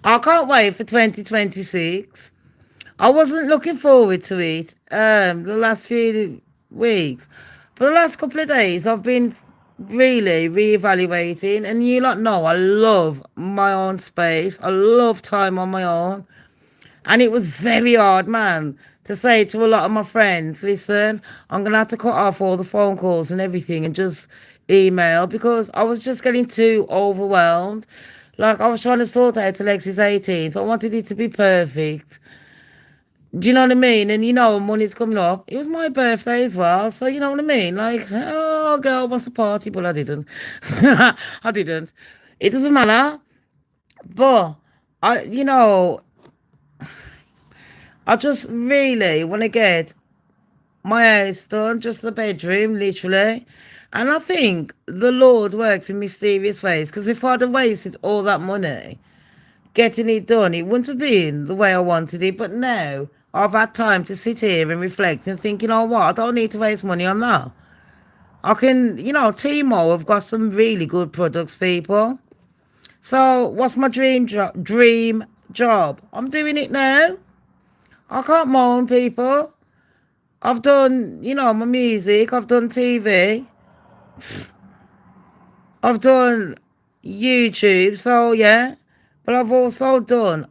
I can't wait for 2026. I wasn't looking forward to it the last few weeks. For the last couple of days, I've been really reevaluating, and you lot know I love my own space. I love time on my own. And it was very hard, man, to say to a lot of my friends, listen, I'm going to have to cut off all the phone calls and everything and just email because I was just getting too overwhelmed. Like, I was trying to sort out Alexi's 18th. I wanted it to be perfect. Do you know what I mean? And money's coming up. It was my birthday as well. So, you know what I mean? Like, oh, girl wants a party, but I didn't. I didn't. It doesn't matter. But, I just really want to get my house done, just the bedroom, literally. And I think the Lord works in mysterious ways because if I'd have wasted all that money getting it done, it wouldn't have been the way I wanted it. But now I've had time to sit here and reflect and think, you know what, I don't need to waste money on that. I can, Timo have got some really good products, people. So what's my dream job? I'm doing it now. I can't moan, people. I've done, my music. I've done TV. I've done YouTube. So, yeah. But I've also done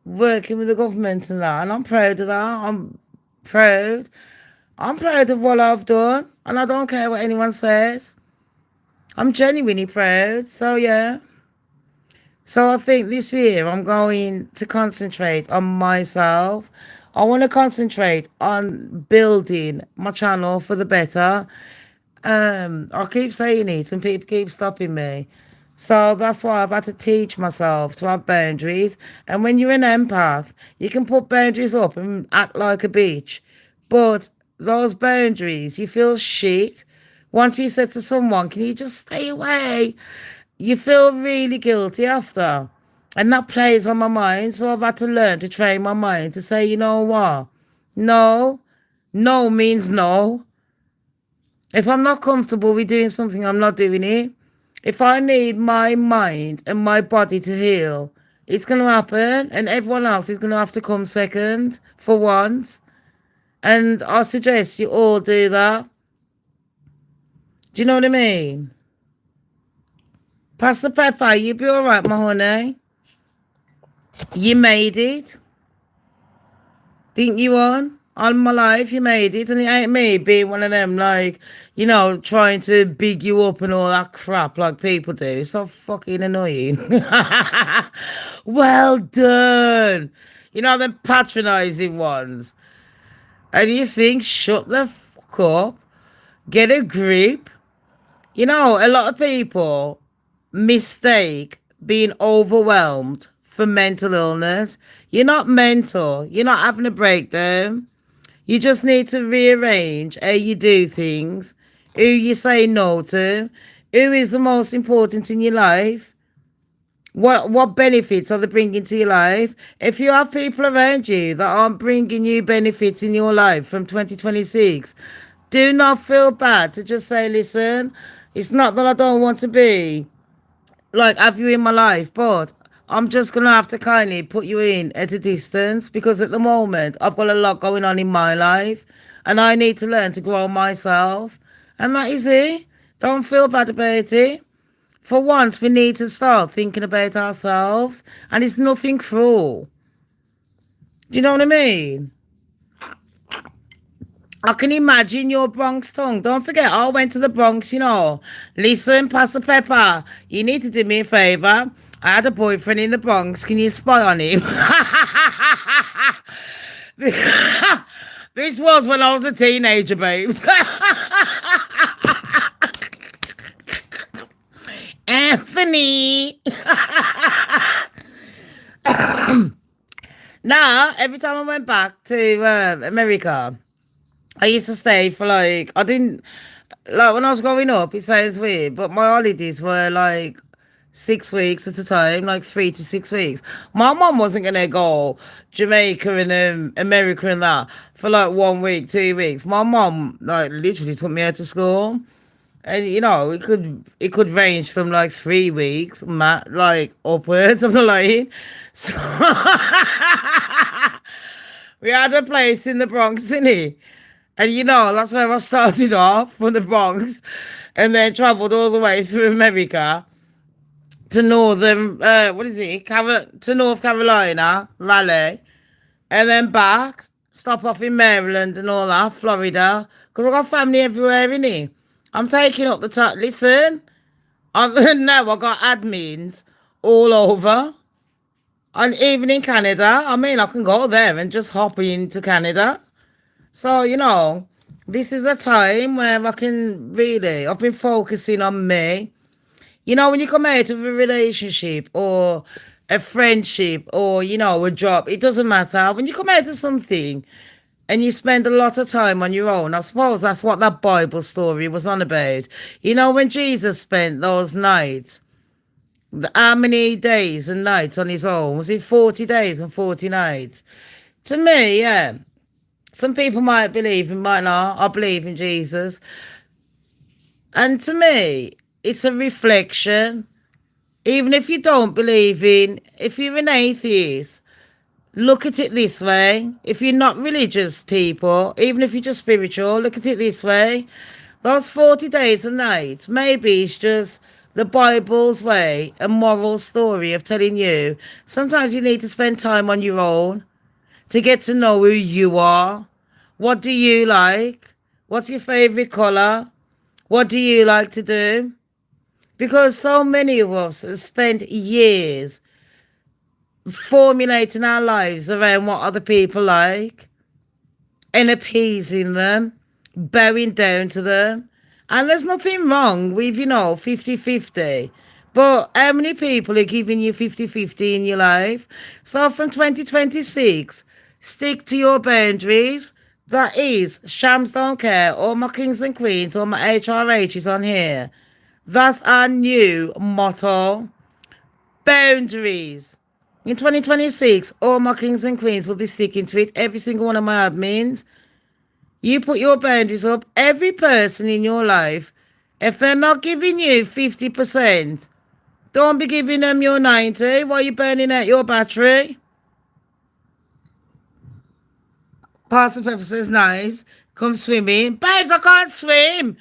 working with the government and that. And I'm proud of that. I'm proud. I'm proud of what I've done. And I don't care what anyone says. I'm genuinely proud. So, yeah. So I think this year I'm going to concentrate on myself. I want to concentrate on building my channel for the better. I keep saying it and people keep stopping me. So that's why I've had to teach myself to have boundaries. And when you're an empath, you can put boundaries up and act like a bitch. But those boundaries, you feel shit. Once you said to someone, can you just stay away? You feel really guilty after. And that plays on my mind. So I've had to learn to train my mind to say, you know what? No. No means no. If I'm not comfortable with doing something, I'm not doing it. If I need my mind and my body to heal, it's going to happen. And everyone else is going to have to come second for once. And I suggest you all do that. Do you know what I mean? Pastor Pepper, you be all right, my honey. You made it. Didn't you, on? All my life, you made it. And it ain't me being one of them, like, trying to big you up and all that crap like people do. It's so fucking annoying. Well done. Them patronising ones. And you think, shut the fuck up. Get a grip. A lot of people mistake being overwhelmed for mental illness. You're not mental. You're not having a breakdown. You just need to rearrange how you do things, who you say no to, who is the most important in your life, what benefits are they bringing to your life. If you have people around you that aren't bringing you benefits in your life from 2026, do not feel bad to just say, listen, it's not that I don't want to be have you in my life, but I'm just going to have to kindly put you in at a distance because at the moment I've got a lot going on in my life and I need to learn to grow myself. And that is it. Don't feel bad about it. For once, we need to start thinking about ourselves, and it's nothing cruel. Do you know what I mean? I can imagine your Bronx tongue. Don't forget, I went to the Bronx, you know. Listen, Pastor Pepper, you need to do me a favor. I had a boyfriend in the Bronx. Can you spy on him? This was when I was a teenager, babes. Anthony. Now, every time I went back to America, I used to stay for like, I didn't, like when I was growing up, it sounds weird, but my holidays were like 6 weeks at a time, like 3 to 6 weeks. My mum wasn't going to go Jamaica and America and that for like 1 week, 2 weeks. My mum like literally took me out to school. And you know, it could range from like 3 weeks, like upwards. I'm not lying. So we had a place in the Bronx, innit? And you know, that's where I started off, from the Bronx, and then travelled all the way through America to northern, to North Carolina, Raleigh, and then back, stop off in Maryland and all that, Florida, because I got family everywhere, innit? I'm taking up the top. Listen, now I got admins all over, and even in Canada. I mean, I can go there and just hop into Canada. So, you know, this is the time where I can really, I've been focusing on me. You know, when you come out of a relationship or a friendship or, you know, a job, it doesn't matter. When you come out of something and you spend a lot of time on your own, I suppose that's what that Bible story was on about. You know, when Jesus spent those nights, how many days and nights on his own? Was it 40 days and 40 nights? To me, yeah. Some people might believe and might not. I believe in Jesus. And to me, it's a reflection. Even if you don't believe if you're an atheist, look at it this way. If you're not religious people, even if you're just spiritual, look at it this way. Those 40 days and nights, maybe it's just the Bible's way, a moral story of telling you sometimes you need to spend time on your own to get to know who you are. What do you like? What's your favourite colour? What do you like to do? Because so many of us have spent years formulating our lives around what other people like and appeasing them, bowing down to them. And there's nothing wrong with, 50-50. But how many people are giving you 50-50 in your life? So from 2026, stick to your boundaries. That is, Shams don't care, all my kings and queens, all my HRHs on here. That's our new motto. Boundaries. In 2026, all my kings and queens will be sticking to it. Every single one of my admins. You put your boundaries up. Every person in your life, if they're not giving you 50%, don't be giving them your 90 while you're burning out your battery. Pastor Pepper says, nice. Come swimming. Babes, I can't swim.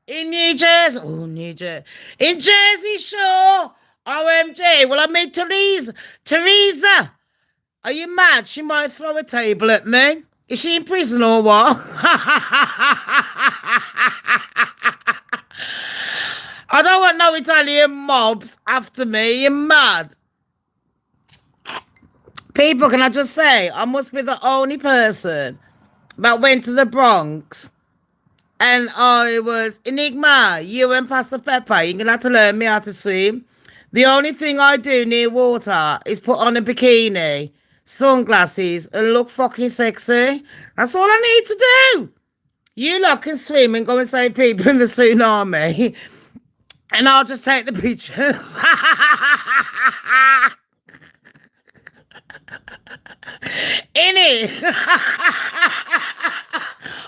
In New Jersey. Oh, New Jersey. In Jersey Shore. OMG. Well, I meet Teresa. Teresa. Are you mad? She might throw a table at me. Is she in prison or what? I don't want no Italian mobs after me. You're mad. People, can I just say, I must be the only person that went to the Bronx and I was, Enigma, you and Pastor Pepper, you're going to have to learn me how to swim. The only thing I do near water is put on a bikini, sunglasses, and look fucking sexy. That's all I need to do. You lot can swim and go and save people in the tsunami. And I'll just take the pictures. In it.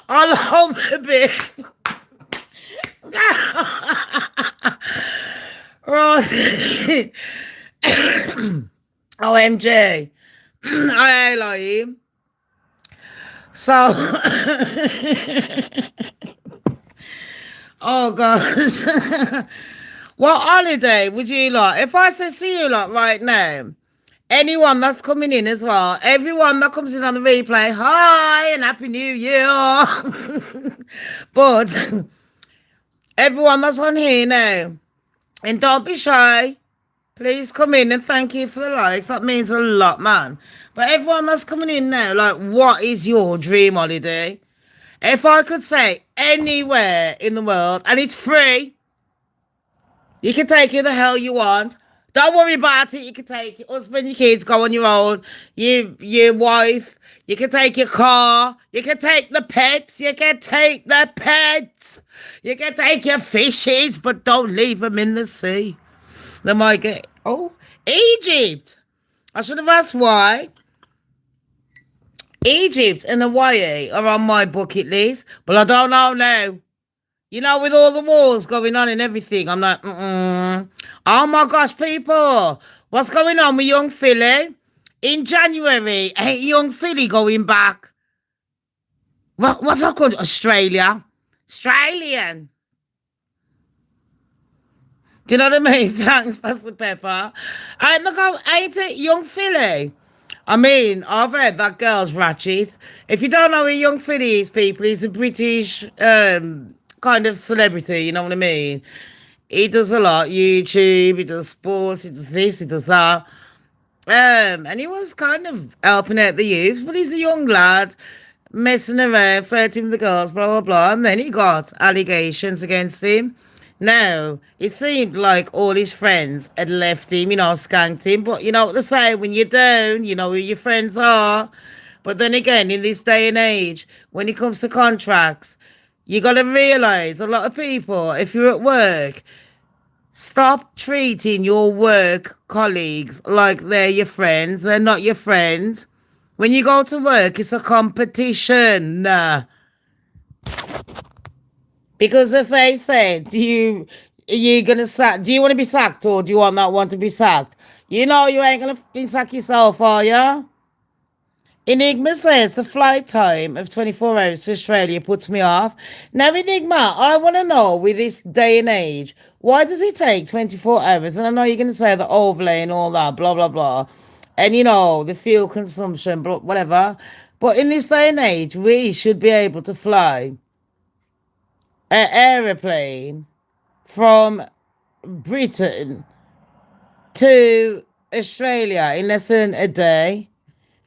I'll hold the bit. Right. OMG. I ain't lying. So Oh gosh. What holiday would you like? If I said see you like right now, anyone that's coming in as well, everyone that comes in on the replay, hi and happy new year. But everyone that's on here now, and don't be shy. Please come in and thank you for the likes. That means a lot, man. But everyone that's coming in now, like, what is your dream holiday? If I could say anywhere in the world, and it's free, you can take it the hell you want. Don't worry about it. You can take your husband, your kids, go on your own. Your wife. You can take your car. You can take the pets. You can take the pets. You can take your fishes, but don't leave them in the sea. They might get... Oh, Egypt. I should have asked why. Egypt and Hawaii are on my bucket list, but I don't know now. You know, with all the wars going on and everything, I'm like, oh my gosh, people, what's going on with young Philly? In January, ain't young Philly going back? What's that called? Australia? Australian. Do you know what I mean? Thanks, Pastor Pepper. Ain't it young Philly? I mean, I've heard that girl's ratchet. If you don't know who young Philly is, people, he's a British kind of celebrity, you know what I mean? He does a lot. YouTube, he does sports, he does this, he does that. And he was kind of helping out the youth, but he's a young lad, messing around, flirting with the girls, blah, blah, blah. And then he got allegations against him. Now, it seemed like all his friends had left him, skanked him. But you know what they say, when you're down, you know who your friends are. But then again, in this day and age, when it comes to contracts, you got to realise a lot of people, if you're at work, stop treating your work colleagues like they're your friends. They're not your friends. When you go to work, it's a competition. Because if they say, do you want to be sacked or do you want that one to be sacked? You know you ain't gonna fucking sack yourself, are ya? Enigma says the flight time of 24 hours to Australia puts me off. Now, Enigma, I want to know with this day and age, why does it take 24 hours? And I know you're going to say the overlay and all that, blah, blah, blah. And, the fuel consumption, blah, whatever. But in this day and age, we should be able to fly an aeroplane from Britain to Australia in less than a day.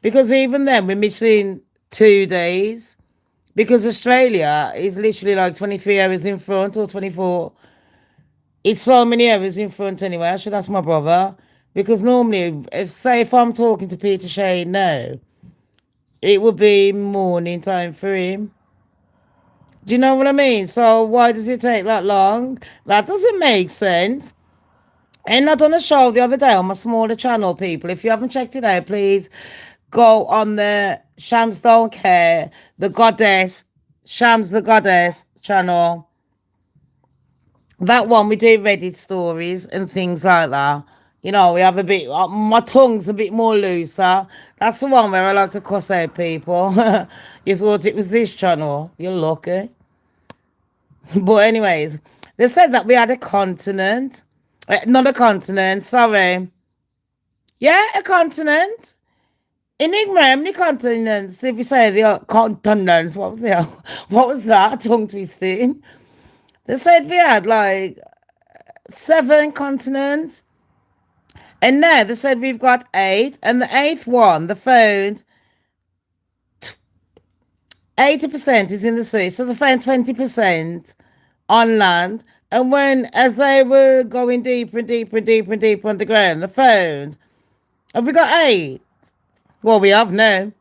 Because even then, we're missing 2 days. Because Australia is literally like 23 hours in front or 24. It's so many hours in front anyway. I should ask my brother. Because normally, if I'm talking to Peter Shane now, it would be morning time for him. Do you know what I mean? So why does it take that long? That doesn't make sense. And I done a show the other day on my smaller channel, people. If you haven't checked it out, please go on the Shamz Don't Care, the Goddess, Shamz the Goddess channel. That one, we do Reddit stories and things like that. We have a bit, my tongue's a bit more looser. That's the one where I like to cuss out people. You thought it was this channel? You're lucky. But anyways, they said that we had a continent. Not a continent, sorry. Yeah, a continent. Enigma, how many continents? If you say the continents, what was that? Tongue twisting. They said we had like 7 continents. And now they said we've got 8. And the 8th one, they found 80% is in the sea. So they found 20% on land. And as they were going deeper and deeper and deeper and deeper underground, they found, have we got 8? Well, we have now.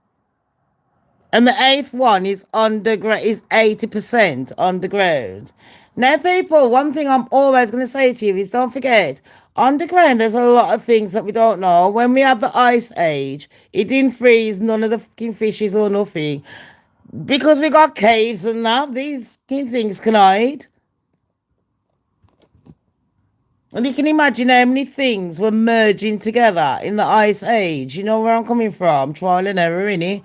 And the 8th one is underground, is 80% underground. Now, people, one thing I'm always going to say to you is don't forget, underground, there's a lot of things that we don't know. When we had the ice age, it didn't freeze none of the fucking fishes or nothing. Because we got caves and that, these things can hide. And you can imagine how many things were merging together in the ice age. You know where I'm coming from? Trial and error, innit?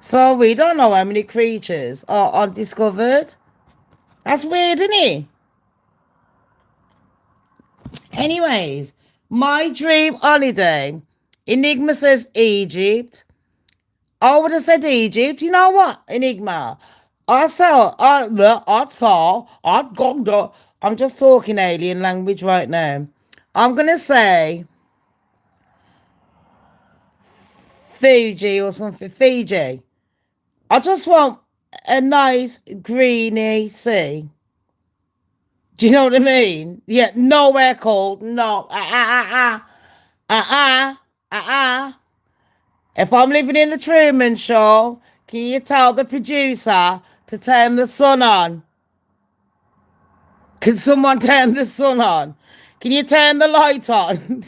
So we don't know how many creatures are undiscovered. That's weird, isn't it? Anyways, my dream holiday. Enigma says Egypt. I would have said Egypt. You know what, Enigma? I'm just talking alien language right now. I'm going to say Fiji or something. Fiji. I just want a nice greeny sea. Do you know what I mean? Yeah, nowhere cold. No. If I'm living in the Truman Show, can you tell the producer to turn the sun on? Can someone turn the sun on? Can you turn the light on?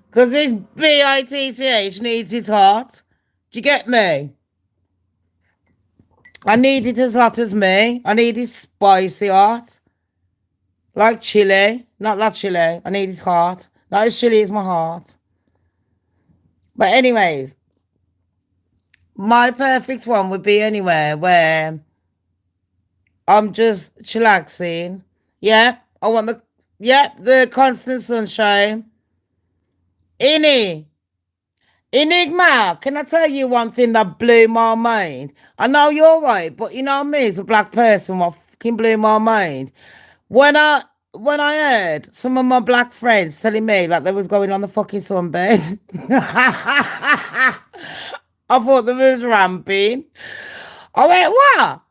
Because this BITCH needs it hot. Do you get me? I need it as hot as me. I need it spicy hot. Like chili. Not that chili. I need it hot. Not as chili as my heart. But anyways, my perfect one would be anywhere where I'm just chillaxing. Yeah, I want the constant sunshine. Enigma, can I tell you one thing that blew my mind? I know you're right, but you know me as a black person, what fucking blew my mind? When I heard some of my black friends telling me that they was going on the fucking sunbed, I thought they was ramping. I went, what?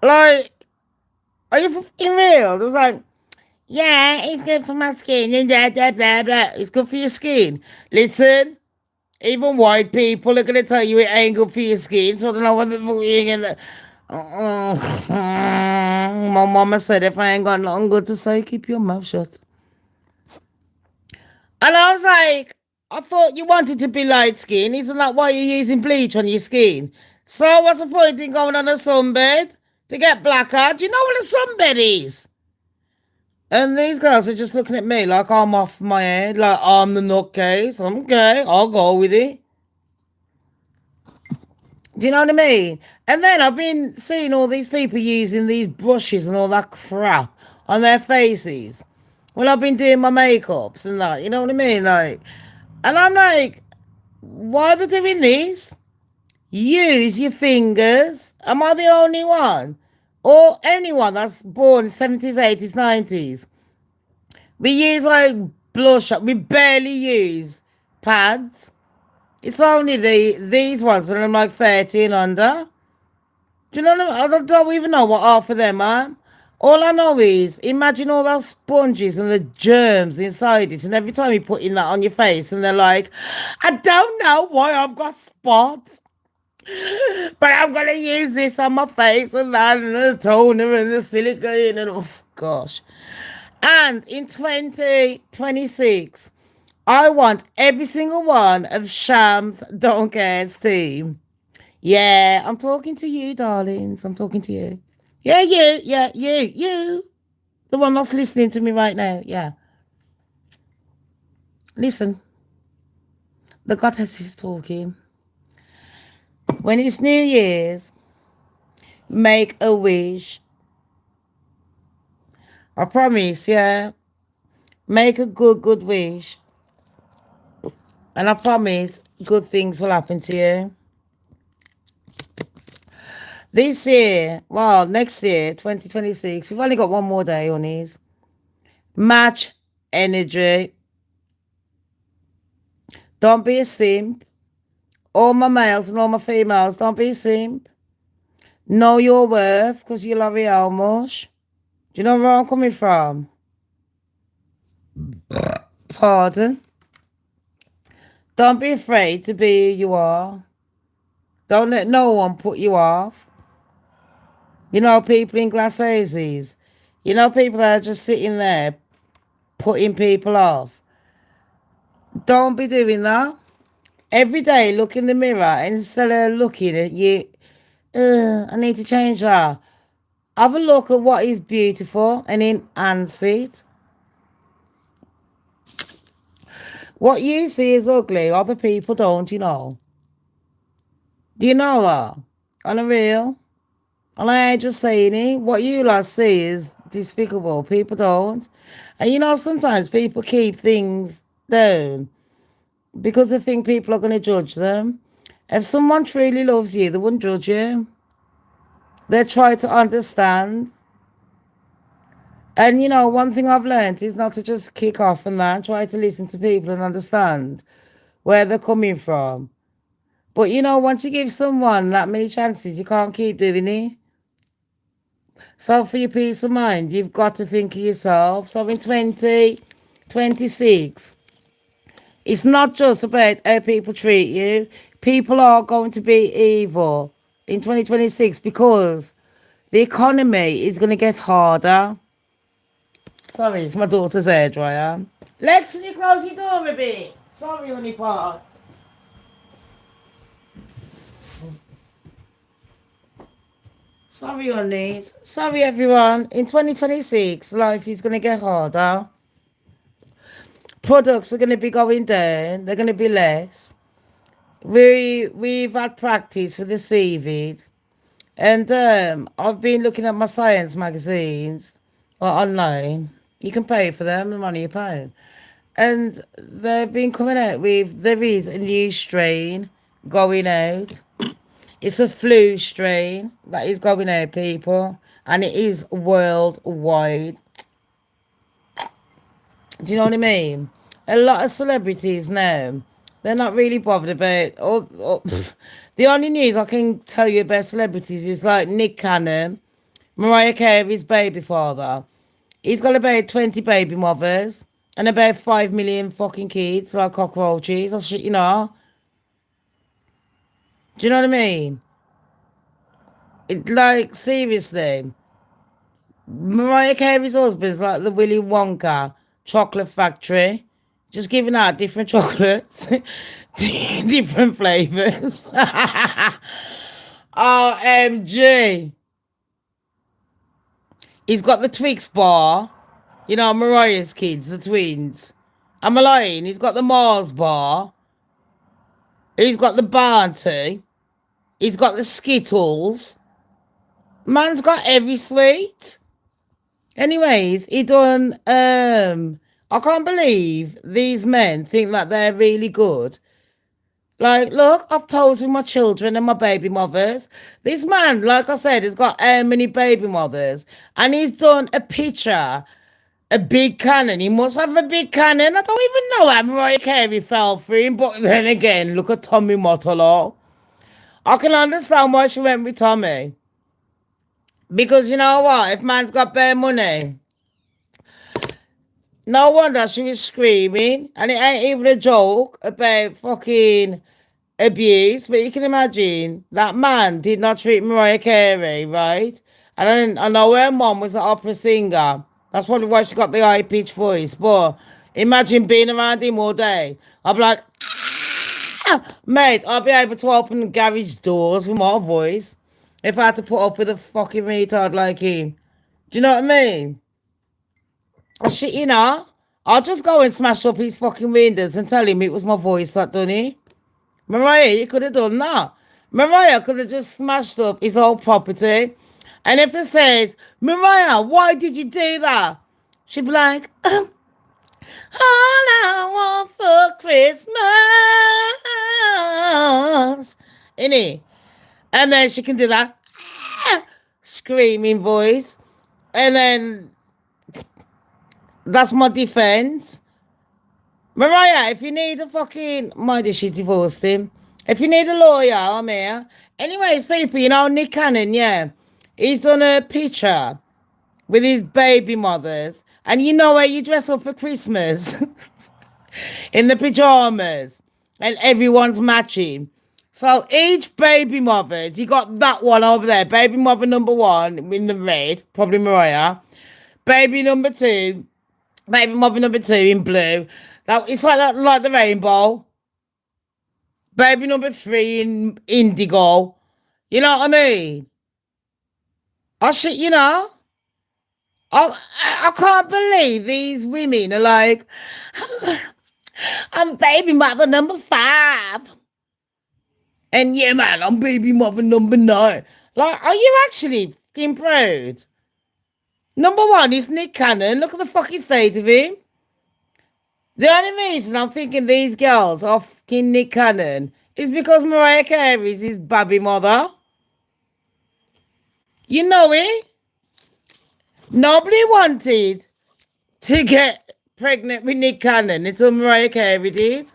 Like, are you fucking real? It was like, yeah, it's good for my skin and blah, blah, blah, blah. It's good for your skin. Listen, even white people are going to tell you it ain't good for your skin, so I don't know what the fuck you're going to... My mama said if I ain't got nothing good to say, keep your mouth shut. And I was like, I thought you wanted to be light skin. Isn't that why you're using bleach on your skin? So what's the point in going on a sunbed? To get blacker? Do you know what a sunbed is? And these girls are just looking at me like I'm off my head, like I'm the nutcase. Okay, I'll go with it. Do you know what I mean? And then I've been seeing all these people using these brushes and all that crap on their faces when I've been doing my makeups and that. You know what I mean? Like, and I'm like, why are they doing this? Use your fingers. Am I the only one? Or anyone that's born 70s, 80s, 90s? We use like blush. We barely use pads. It's only these ones and I'm like 13 under. Do you know what I mean? I don't even know what half of them are. All I know is imagine all those sponges and the germs inside it, and every time you put in that on your face and they're like, I don't know why I've got spots, but I'm gonna use this on my face and that and the toner and the silicone and oh gosh. And in 2026, I want every single one of Shams Don't Care's team. Yeah, I'm talking to you, darlings. I'm talking to you. Yeah, you. Yeah, you. The one that's listening to me right now. Yeah. Listen. The goddess is talking. When it's New Year's, make a wish. I promise, yeah. Make a good wish. And I promise good things will happen to you. This year, well, next year, 2026, we've only got one more day on these. Match energy. Don't be a simp. All my males and all my females, don't be a simp. Know your worth, because you love it how much. Do you know where I'm coming from? Pardon? Don't be afraid to be who you are. Don't let no one put you off. You know, people in glass houses. You know, people that are just sitting there putting people off. Don't be doing that. Every day, look in the mirror and instead of looking at you, I need to change that. Have a look at what is beautiful and enhance it. What you see is ugly, other people don't, you know. Do you know that? On a real? And I ain't just saying it. What you lot see is despicable. People don't. And you know, sometimes people keep things down because they think people are going to judge them. If someone truly loves you, they wouldn't judge you. They try to understand. And you know, one thing I've learned is not to just kick off and that. Try to listen to people and understand where they're coming from. But you know, once you give someone that many chances, you can't keep doing it. So for your peace of mind, you've got to think of yourself. So in 2026, it's not just about how people treat you. People are going to be evil in 2026 because the economy is going to get harder. Sorry, it's my daughter's hairdryer. Lex, can you close your door a bit? Sorry, honey pot. Sorry, honey. Sorry, everyone. In 2026, life is going to get harder. Products are going to be going down. They're going to be less. We've had practice for the seaweed. And I've been looking at my science magazines or online. You can pay for them, the money you pay. And they've been coming out with, there is a new strain going out. It's a flu strain that is going out, people. And it is worldwide. Do you know what I mean? A lot of celebrities now, they're not really bothered about. The only news I can tell you about celebrities is like Nick Cannon, Mariah Carey's baby father. He's got about 20 baby mothers and about 5 million fucking kids like cockroaches or shit, you know. Do you know what I mean? Like, seriously. Mariah Carey's husband's like the Willy Wonka chocolate factory. Just giving out different chocolates, different flavors. OMG. He's got the Twix bar. You know, Mariah's kids, the twins. Am I lying? He's got the Mars bar. He's got the Barnty. He's got the Skittles. Man's got every sweet. Anyways, he done, I can't believe these men think that they're really good. Like, look, I've posed with my children and my baby mothers. This man, like I said, has got how many baby mothers? And he's done a picture, a big cannon. He must have a big cannon. I don't even know how Mariah Carey fell for him. But then again, look at Tommy Mottola. I can understand why she went with Tommy. Because you know what? If man's got bare money, no wonder she was screaming. And it ain't even a joke about fucking abuse. But you can imagine that man did not treat Mariah Carey, right? And I know her mom was an opera singer. That's probably why she got the high pitched voice. But imagine being around him all day. I'll be like, ah! Mate, I'll be able to open the garage doors with my voice if I had to put up with a fucking retard like him. Do you know what I mean? Oh, shit, you know, I'll just go and smash up his fucking windows and tell him it was my voice that done it. Mariah, you could have done that. Mariah could have just smashed up his whole property. And if it says, Mariah, why did you do that? She'd be like, all I want for Christmas. Innit? And then she can do that screaming voice. And then that's my defense. Mariah, if you need a fucking... Mind you, she's divorced him. If you need a lawyer, I'm here. Anyways, people, you know, Nick Cannon, yeah. He's done a picture with his baby mothers. And you know where you dress up for Christmas? In the pyjamas. And everyone's matching. So each baby mothers, you got that one over there. Baby mother number 1 in the red. Probably Mariah. Baby number 2. Baby mother number 2 in blue. That it's like that, like the rainbow. Baby number 3 in indigo. You know what I mean? Oh shit, you know. I can't believe these women are like, I'm baby mother number 5. And yeah, man, I'm baby mother number 9. Like, are you actually fucking proud? Number 1 is Nick Cannon. Look at the fucking state of him. The only reason I'm thinking these girls are fucking Nick Cannon is because Mariah Carey is his baby mother. You know it? Nobody wanted to get pregnant with Nick Cannon until Mariah Carey did.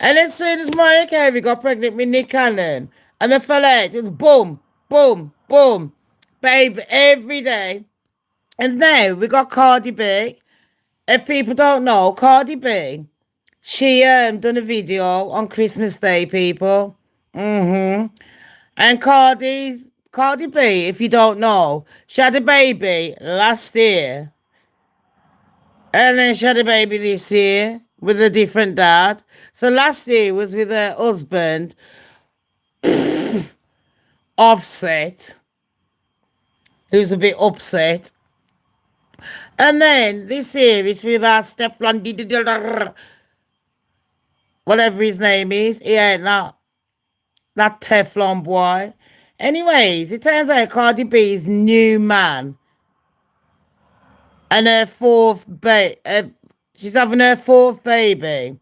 And as soon as Mariah Carey got pregnant with Nick Cannon and they fell out, it was boom, boom, boom, babe, every day. And now we got Cardi B. If people don't know, Cardi B, she done a video on Christmas Day, people. And Cardi B, if you don't know, she had a baby last year. And then she had a baby this year with a different dad. So last year was with her husband, Offset, who's a bit upset. And then this year it's with our Stefan, whatever his name is. He ain't that Teflon boy. Anyways, it turns out Cardi B's new man and her she's having her 4th baby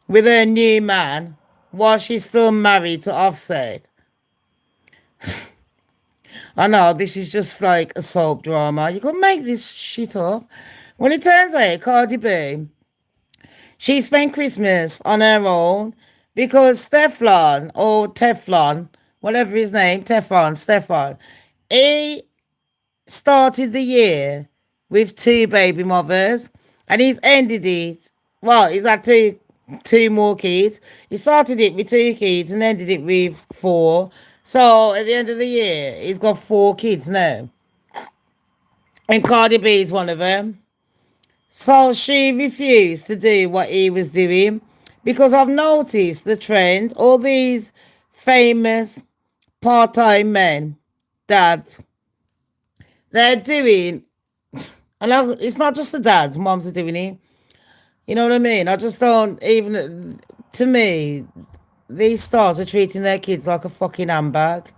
with her new man while she's still married to Offset. I know, this is just like a soap drama. You could make this shit up. Well, it turns out Cardi B, she spent Christmas on her own because Stefan, or Teflon, whatever his name, Stefan, he started the year with 2 baby mothers and he's ended it. Well, he's had two more kids. He started it with 2 kids and ended it with 4. So at the end of the year, he's got 4 kids now. And Cardi B is one of them. So she refused to do what he was doing because I've noticed the trend. All these famous part-time men, dads, they're doing, and it's not just the dads, moms are doing it. You know what I mean? I just don't even, to me, these stars are treating their kids like a fucking handbag.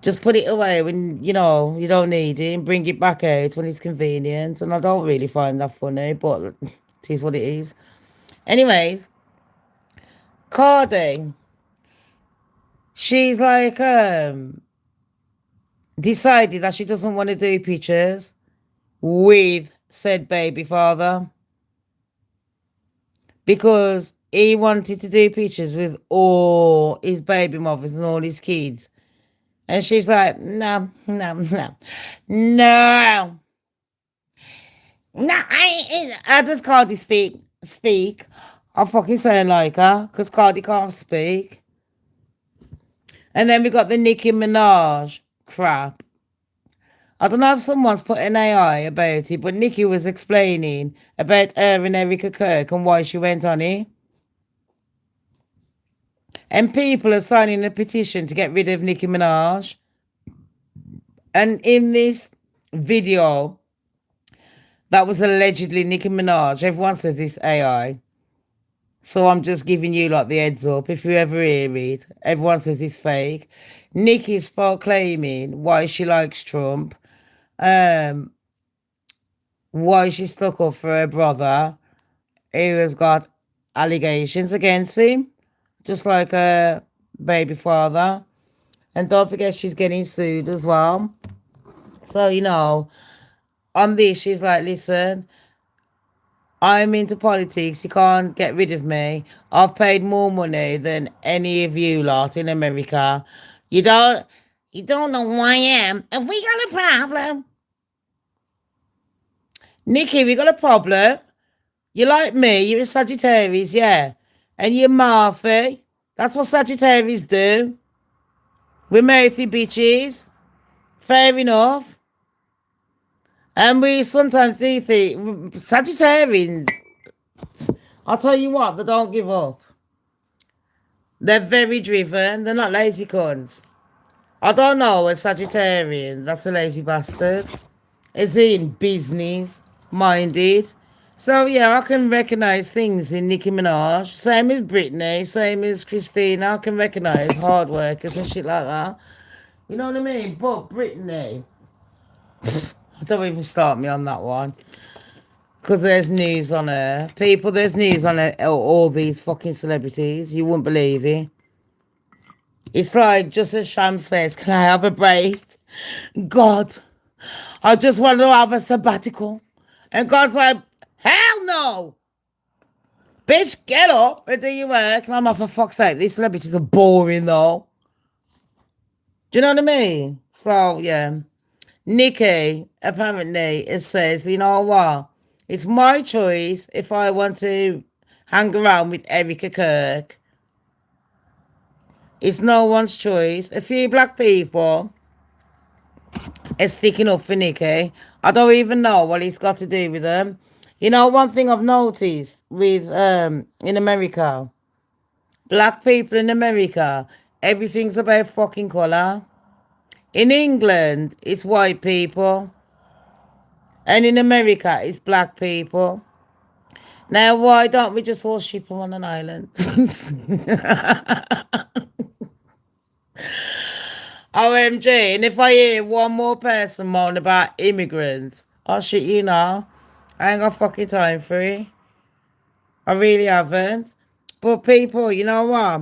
Just put it away when, you know, you don't need it and bring it back out when it's convenient. And I don't really find that funny, but it is what it is. Anyways, Cardi, she's like, decided that she doesn't want to do pictures with said baby father because he wanted to do pictures with all his baby mothers and all his kids. And she's like, no. I just Cardi speak. I fucking sound like her because Cardi can't speak. And then we got the Nicki Minaj crap. I don't know if someone's put an AI about it, but Nicki was explaining about her and Erica Kirk and why she went on it. And people are signing a petition to get rid of Nicki Minaj. And in this video that was allegedly Nicki Minaj, everyone says it's AI. So I'm just giving you like the heads up. If you ever hear it, everyone says it's fake. Nicki's proclaiming why she likes Trump. Why she stuck up for her brother who has got allegations against him. Just like her baby father. And don't forget she's getting sued as well. So, you know, on this, she's like, listen, I'm into politics. You can't get rid of me. I've paid more money than any of you lot in America. You don't know who I am. Have we got a problem? Nikki, we got a problem. You like me. You're a Sagittarius, yeah. And you're Murphy. That's what Sagittarius do. We're Murphy bitches. Fair enough. And we sometimes do think Sagittarians, I'll tell you what, they don't give up. They're very driven. They're not lazy cunts. I don't know a Sagittarian that's a lazy bastard. Is in business minded So yeah, I can recognize things in Nicki Minaj. Same as Britney, same as Christina. I can recognize hard workers and shit like that. You know what I mean? But Britney, don't even start me on that one. Because there's news on her. People, there's news on her, all these fucking celebrities. You wouldn't believe it. It's like, just as Sham says, can I have a break? God, I just want to have a sabbatical. And God's like, hell no. Bitch, get up and do your work. And I'm like, for fuck's sake, these celebrities are boring though. Do you know what I mean? So, yeah. Nikki, apparently, it says, you know what? It's my choice if I want to hang around with Erica Kirk. It's no one's choice. A few black people are sticking up for Nikki. I don't even know what he's got to do with them. You know, one thing I've noticed with in America, black people in America, everything's about fucking colour. In England, it's white people. And in America, it's black people. Now, why don't we just all ship them on an island? OMG. And if I hear one more person moan about immigrants, I'll shit you now. I ain't got fucking time for it. I really haven't. But people, you know what?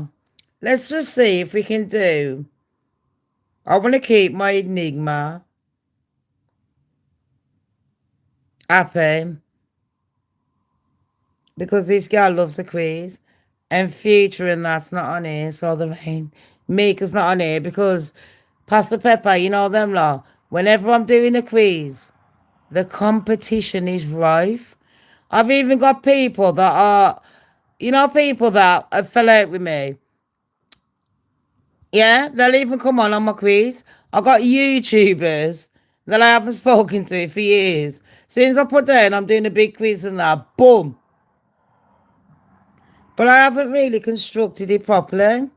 Let's just see if we can do. I want to keep my enigma happy. Because this girl loves a quiz. And Future and that's not on here. So the rain. Mika's not on here because Pastor Pepper, you know them lot. Whenever I'm doing a quiz, the competition is rife. I've even got people that are, people that have fell out with me. Yeah, they'll even come on my quiz. I got YouTubers that I haven't spoken to for years. Since I put down, I'm doing a big quiz and that, boom. But I haven't really constructed it properly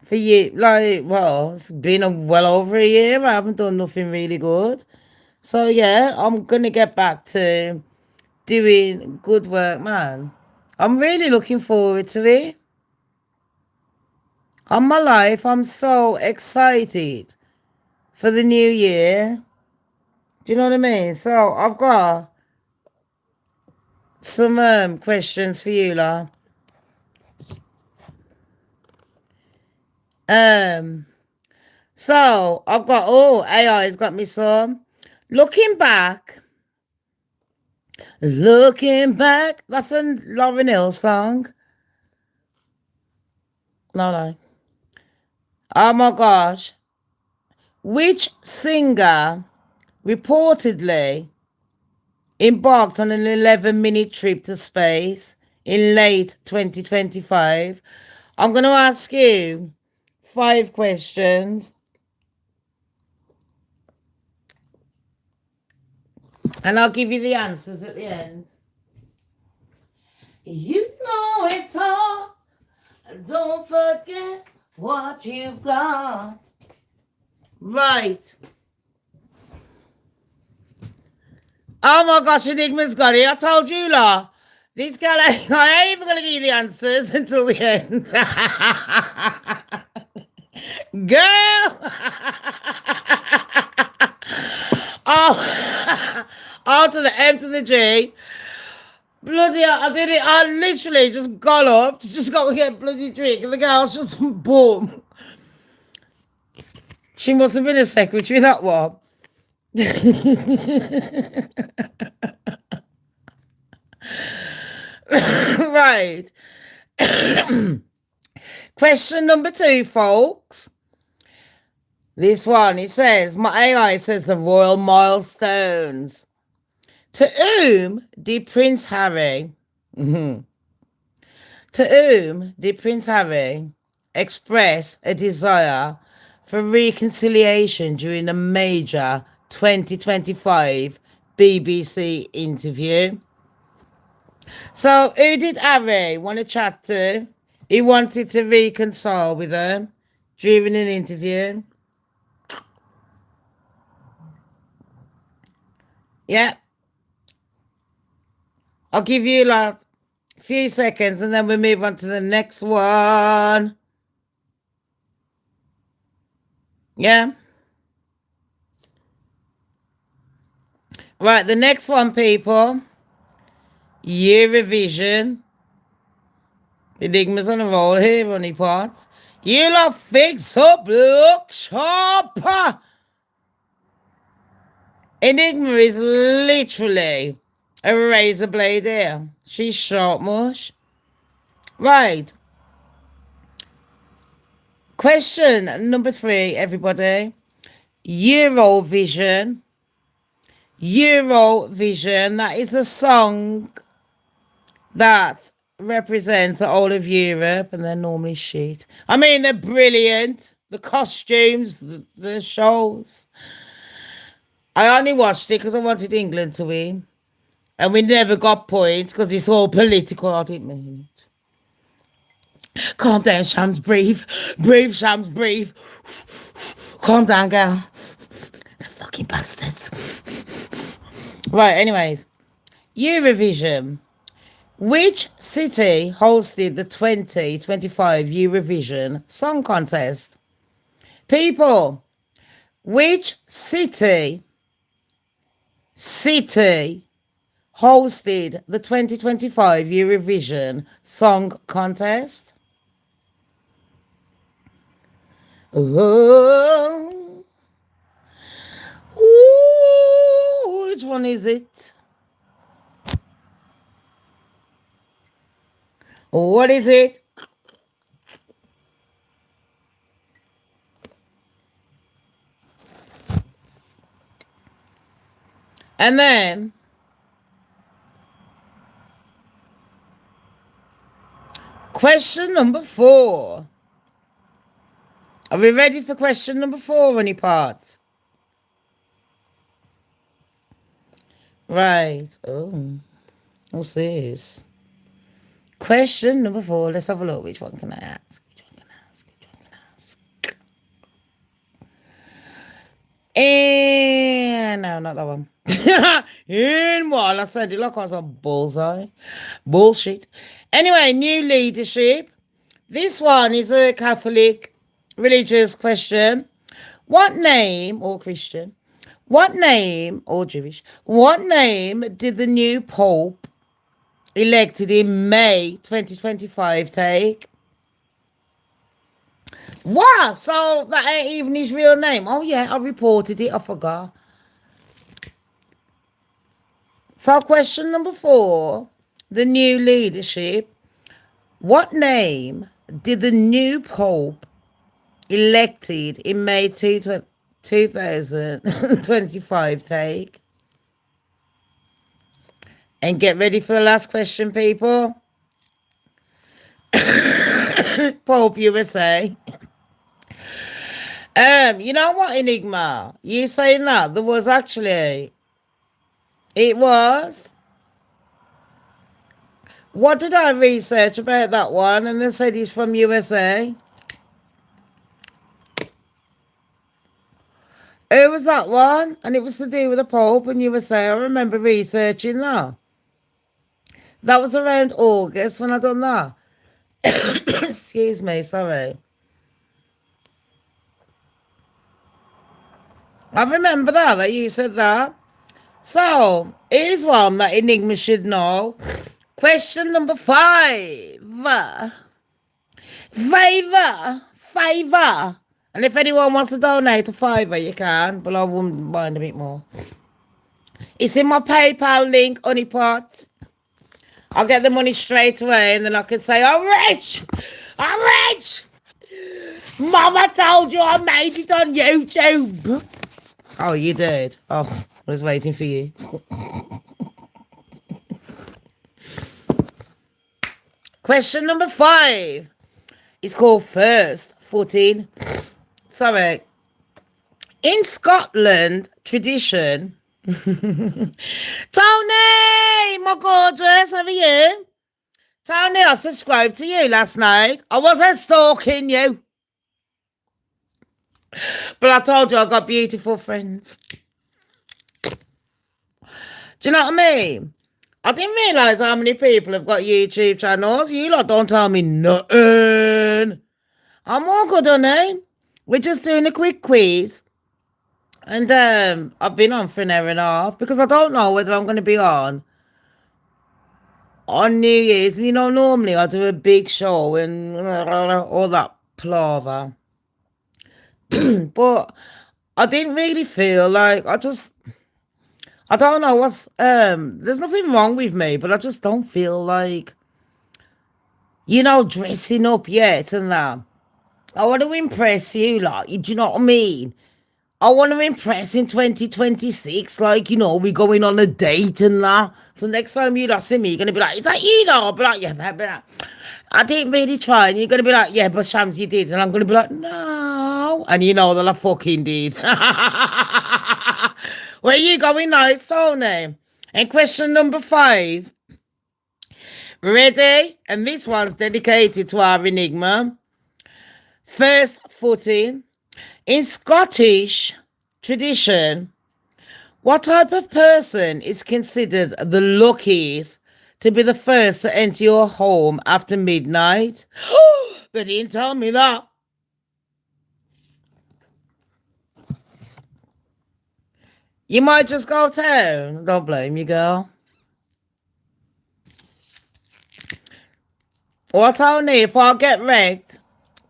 for you. Like, well, it's been well over a year. I haven't done nothing really good. So yeah, I'm gonna get back to doing good work, man. I'm really looking forward to it. On my life, I'm so excited for the new year. Do you know what I mean? So I've got some questions for you, la. So I've got AI's got me some. Looking back, that's a Lauryn Hill song. No. Oh my gosh. Which singer reportedly embarked on an 11-minute trip to space in late 2025? I'm going to ask you 5 questions. And I'll give you the answers at the end. You know it's hard. Don't forget what you've got. Right. Oh my gosh, Enigma's got it. I told you, la. This girl, I ain't even going to give you the answers until the end. Girl. Oh, R to the M to the G. Bloody hell, I did it. I literally just got up, just got to get a bloody drink, and the girl's just boom. She must have been a secretary, that one. Right. Question number 2, folks. This one, it says, my AI says the royal milestones. To whom did Prince Harry, to whom did Prince Harry express a desire for reconciliation during a major 2025 BBC interview? So who did Harry want to chat to? He wanted to reconcile with her during an interview. Yeah. I'll give you like a few seconds and then we move on to the next one. Yeah. Right, the next one, people. Eurovision. Enigma's on a roll here, Ronnie Potts. You lot fix up, look sharp. Enigma is literally a razor blade here. She's sharp, mush. Right. Question number 3, everybody. Eurovision. Eurovision, that is a song that represents all of Europe, and they're normally shit. I mean, they're brilliant. The costumes, the shows. I only watched it because I wanted England to win. And we never got points because it's all political. I didn't mean it. Calm down, Shams, breathe. Breathe, Shams, breathe. Calm down, girl. The fucking bastards. Right, anyways. Eurovision. Which city hosted the 2025 Eurovision Song Contest? People, which city hosted the 2025 Eurovision Song Contest? Oh, ooh, which one is it? What is it? And then question number 4. Are we ready for question number 4, Ronnie Parts? Right. Oh, what's this? Question number 4. Let's have a look. Which one can I ask? And no, not that one. In what? I said it like I was a bullseye. Bullshit. Anyway, new leadership. This one is a Catholic religious question. What name, or Christian, what name, or Jewish, what name did the new Pope elected in May 2025 take? What? So that ain't even his real name? Oh yeah, I reported it. I forgot. So question number 4, the new leadership. What name did the new Pope elected in May 2025 take? And get ready for the last question, people. Pope USA. You know what, Enigma? You saying that there was actually, it was. What did I research about that one? And they said he's from USA. Who was that one? And it was to do with the Pope and USA. I remember researching that. That was around August when I done that. Excuse me, sorry. I remember that you said that. So, here's one that Enigma should know. Question number 5. Favor. And if anyone wants to donate a $5, you can, but I wouldn't mind a bit more. It's in my PayPal link, Honeypot. I'll get the money straight away and then I can say, I'm rich! Mama told you I made it on YouTube. Oh, you did? Oh, I was waiting for you. Question number 5. It's called First Footing. Sorry. In Scotland, tradition. Tony, my gorgeous, how are you? Tony, I subscribed to you last night. I wasn't stalking you. But I told you I got beautiful friends. Do you know what I mean? I didn't realise how many people have got YouTube channels. You lot don't tell me nothing. I'm all good on it. We're just doing a quick quiz. And I've been on for an hour and a half because I don't know whether I'm going to be on New Year's. And normally I do a big show and all that palaver. But I didn't really feel like I don't know what's there's nothing wrong with me, but I just don't feel like dressing up yet and that. I want to impress you, like, do you know what I mean? I want to impress in 2026, like, we're going on a date and that. So next time you see me, you're going to be like, is that you, know? I'll be like, yeah, but I didn't really try. And you're going to be like, yeah, but Shams, you did. And I'm going to be like, no. And you know that I fucking did. Where you going now? It's Tony. And question number 5. Ready? And this one's dedicated to our enigma. First footing. In Scottish tradition, what type of person is considered the luckiest to be the first to enter your home after midnight? They didn't tell me that. You might just go town. Don't blame you, girl. Well, Tony, if I get wrecked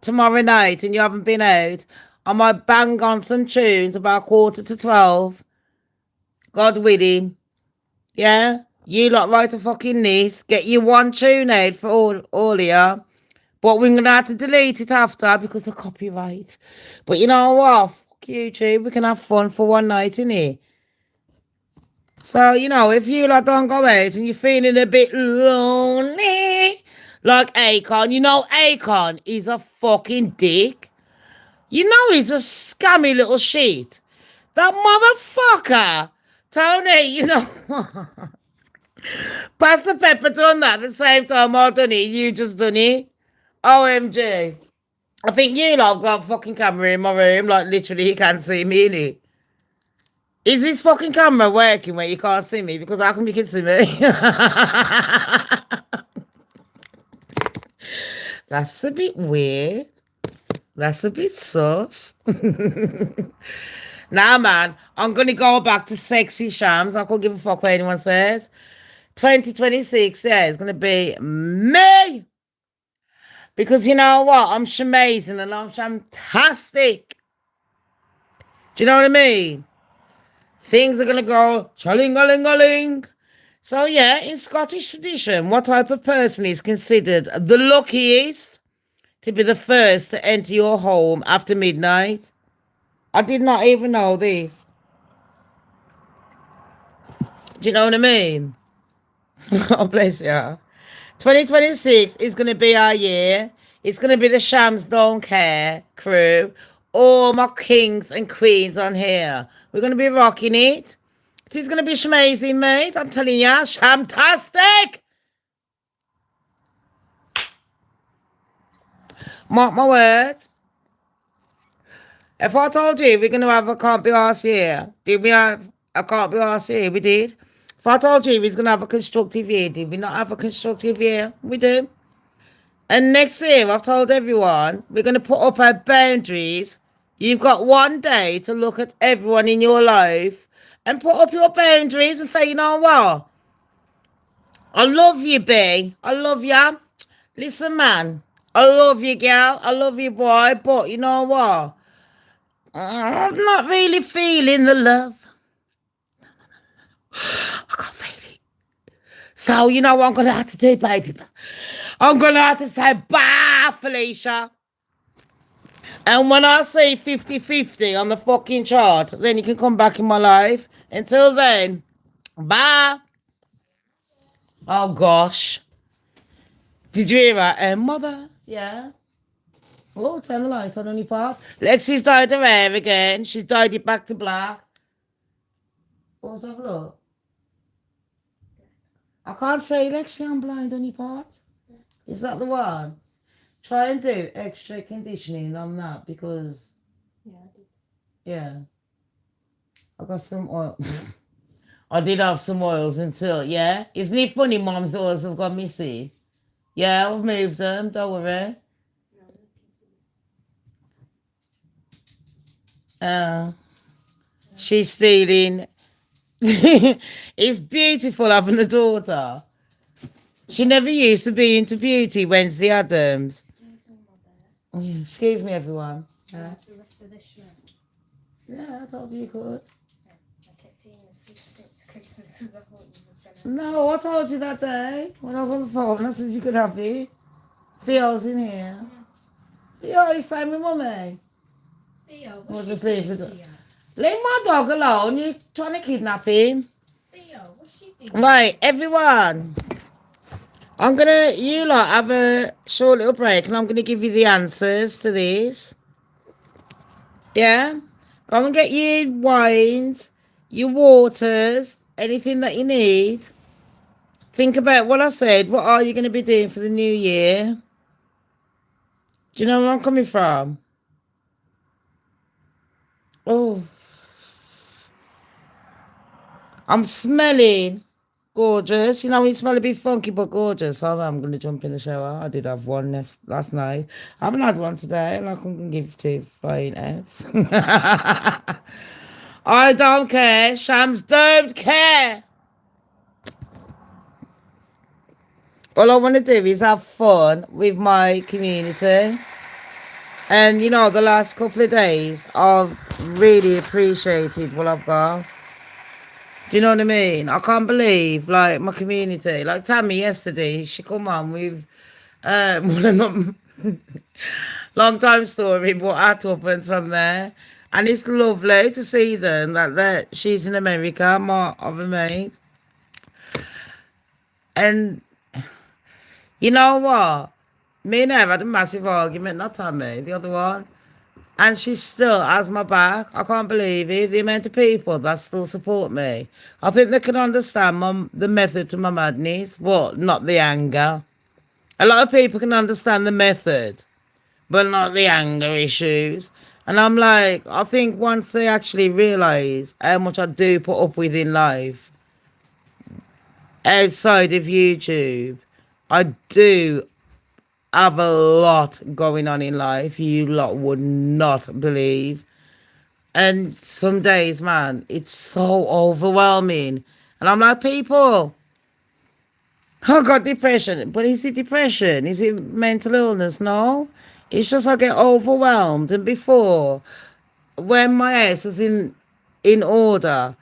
tomorrow night and you haven't been out, I might bang on some tunes about 11:45. God willing. Yeah? You lot write a fucking list. Get you one tune out for all of you. But we're going to have to delete it after because of copyright. But you know what? Fuck YouTube. We can have fun for one night, innit? So, if you lot don't go out and you're feeling a bit lonely, like Akon, Akon is a fucking dick. He's a scammy little shit. That motherfucker. Tony, Pastor Pepper done that at the same time I done it. You just done it. OMG. I think you lot have got a fucking camera in my room. Like, literally, you can't see me, innit? Is this fucking camera working where you can't see me? Because how come you can see me? That's a bit weird. That's a bit sus. Nah, man. I'm going to go back to sexy Shams. I can't give a fuck what anyone says. 2026, yeah, it's going to be me. Because you know what? I'm shamazing and I'm shamtastic. Do you know what I mean? Things are going to go chaling-a-ling-a-ling. So, yeah, in Scottish tradition, what type of person is considered the luckiest to be the first to enter your home after midnight? I did not even know this. Do you know what I mean? Oh, bless you. 2026 is going to be our year. It's going to be the Shams Don't Care crew. All my kings and queens on here. We're going to be rocking it. It's going to be amazing, mate. I'm telling you, shamtastic. Mark my words. If I told you we're going to have a Can't Be Arsed here, did we have a Can't Be Arsed here? We did. If I told you we was going to have a constructive year, did we not have a constructive year? We do. And next year, I've told everyone, we're going to put up our boundaries. You've got one day to look at everyone in your life and put up your boundaries and say, you know what? I love you, B. I love you. Listen, man. I love you, girl. I love you, boy. But you know what? I'm not really feeling the love. I can't feel it. So, you know what I'm going to have to do, baby? I'm going to have to say bye, Felicia. And when I say 50-50 on the fucking chart, then you can come back in my life. Until then, bye. Oh, gosh. Did you hear that? Mother? Yeah. Oh, turn the light on your part. Lexi's dyed her hair again. She's dyed it back to black. Oh, let's have a look. I can't say Lexi, I'm blind on your part. Is that the one? Try and do extra conditioning on that because... Yeah. I got some oil. I did have some oils until, yeah. Isn't it funny Mum's oils have gone missing? Yeah, I've moved them, don't worry. Uh, she's stealing. It's beautiful having a daughter. She never used to be into beauty, Wednesday Adams. Excuse me, everyone. Yeah, I told you you could. No, I told you that day when I was on the phone. I said you could have it. Theo's in here. Theo is saying with mummy. Theo, We'll what's just she leave doing it. to you? Leave my dog alone. You're trying to kidnap him. Theo, what's she doing? Right, everyone. I'm gonna you lot have a short little break and I'm gonna give you the answers to these. Yeah? Go and get your wines, your waters, anything that you need. Think about what I said. What are you gonna be doing for the new year? Do you know where I'm coming from? Oh, I'm smelling gorgeous. You know, when you smell a bit funky but gorgeous. So I'm going to jump in the shower. I did have one last night. I haven't had one today. Like I'm going to give to fine else. I don't care. Shams don't care. All I want to do is have fun with my community. And, you know, the last couple of days, I've really appreciated what I've got. Do you know what I mean? I can't believe, like, my community. Like, Tammy yesterday, she come on with one of them. Long time story, but I up and some there. And it's lovely to see them, that she's in America, my other mate. And, you know what? Me and her had a massive argument, not Tammy, the other one. And she still has my back. I can't believe it. The amount of people that still support me. I think they can understand the method to my madness, but not the anger. A lot of people can understand the method, but not the anger issues. And I'm like, I think once they actually realise how much I do put up with in life, outside of YouTube, I do have a lot going on in life you lot would not believe. And some days, man, it's so overwhelming. And I'm like, people, I got depression. But is it depression? Is it mental illness? No. It's just I get overwhelmed. And before, when my house was in order,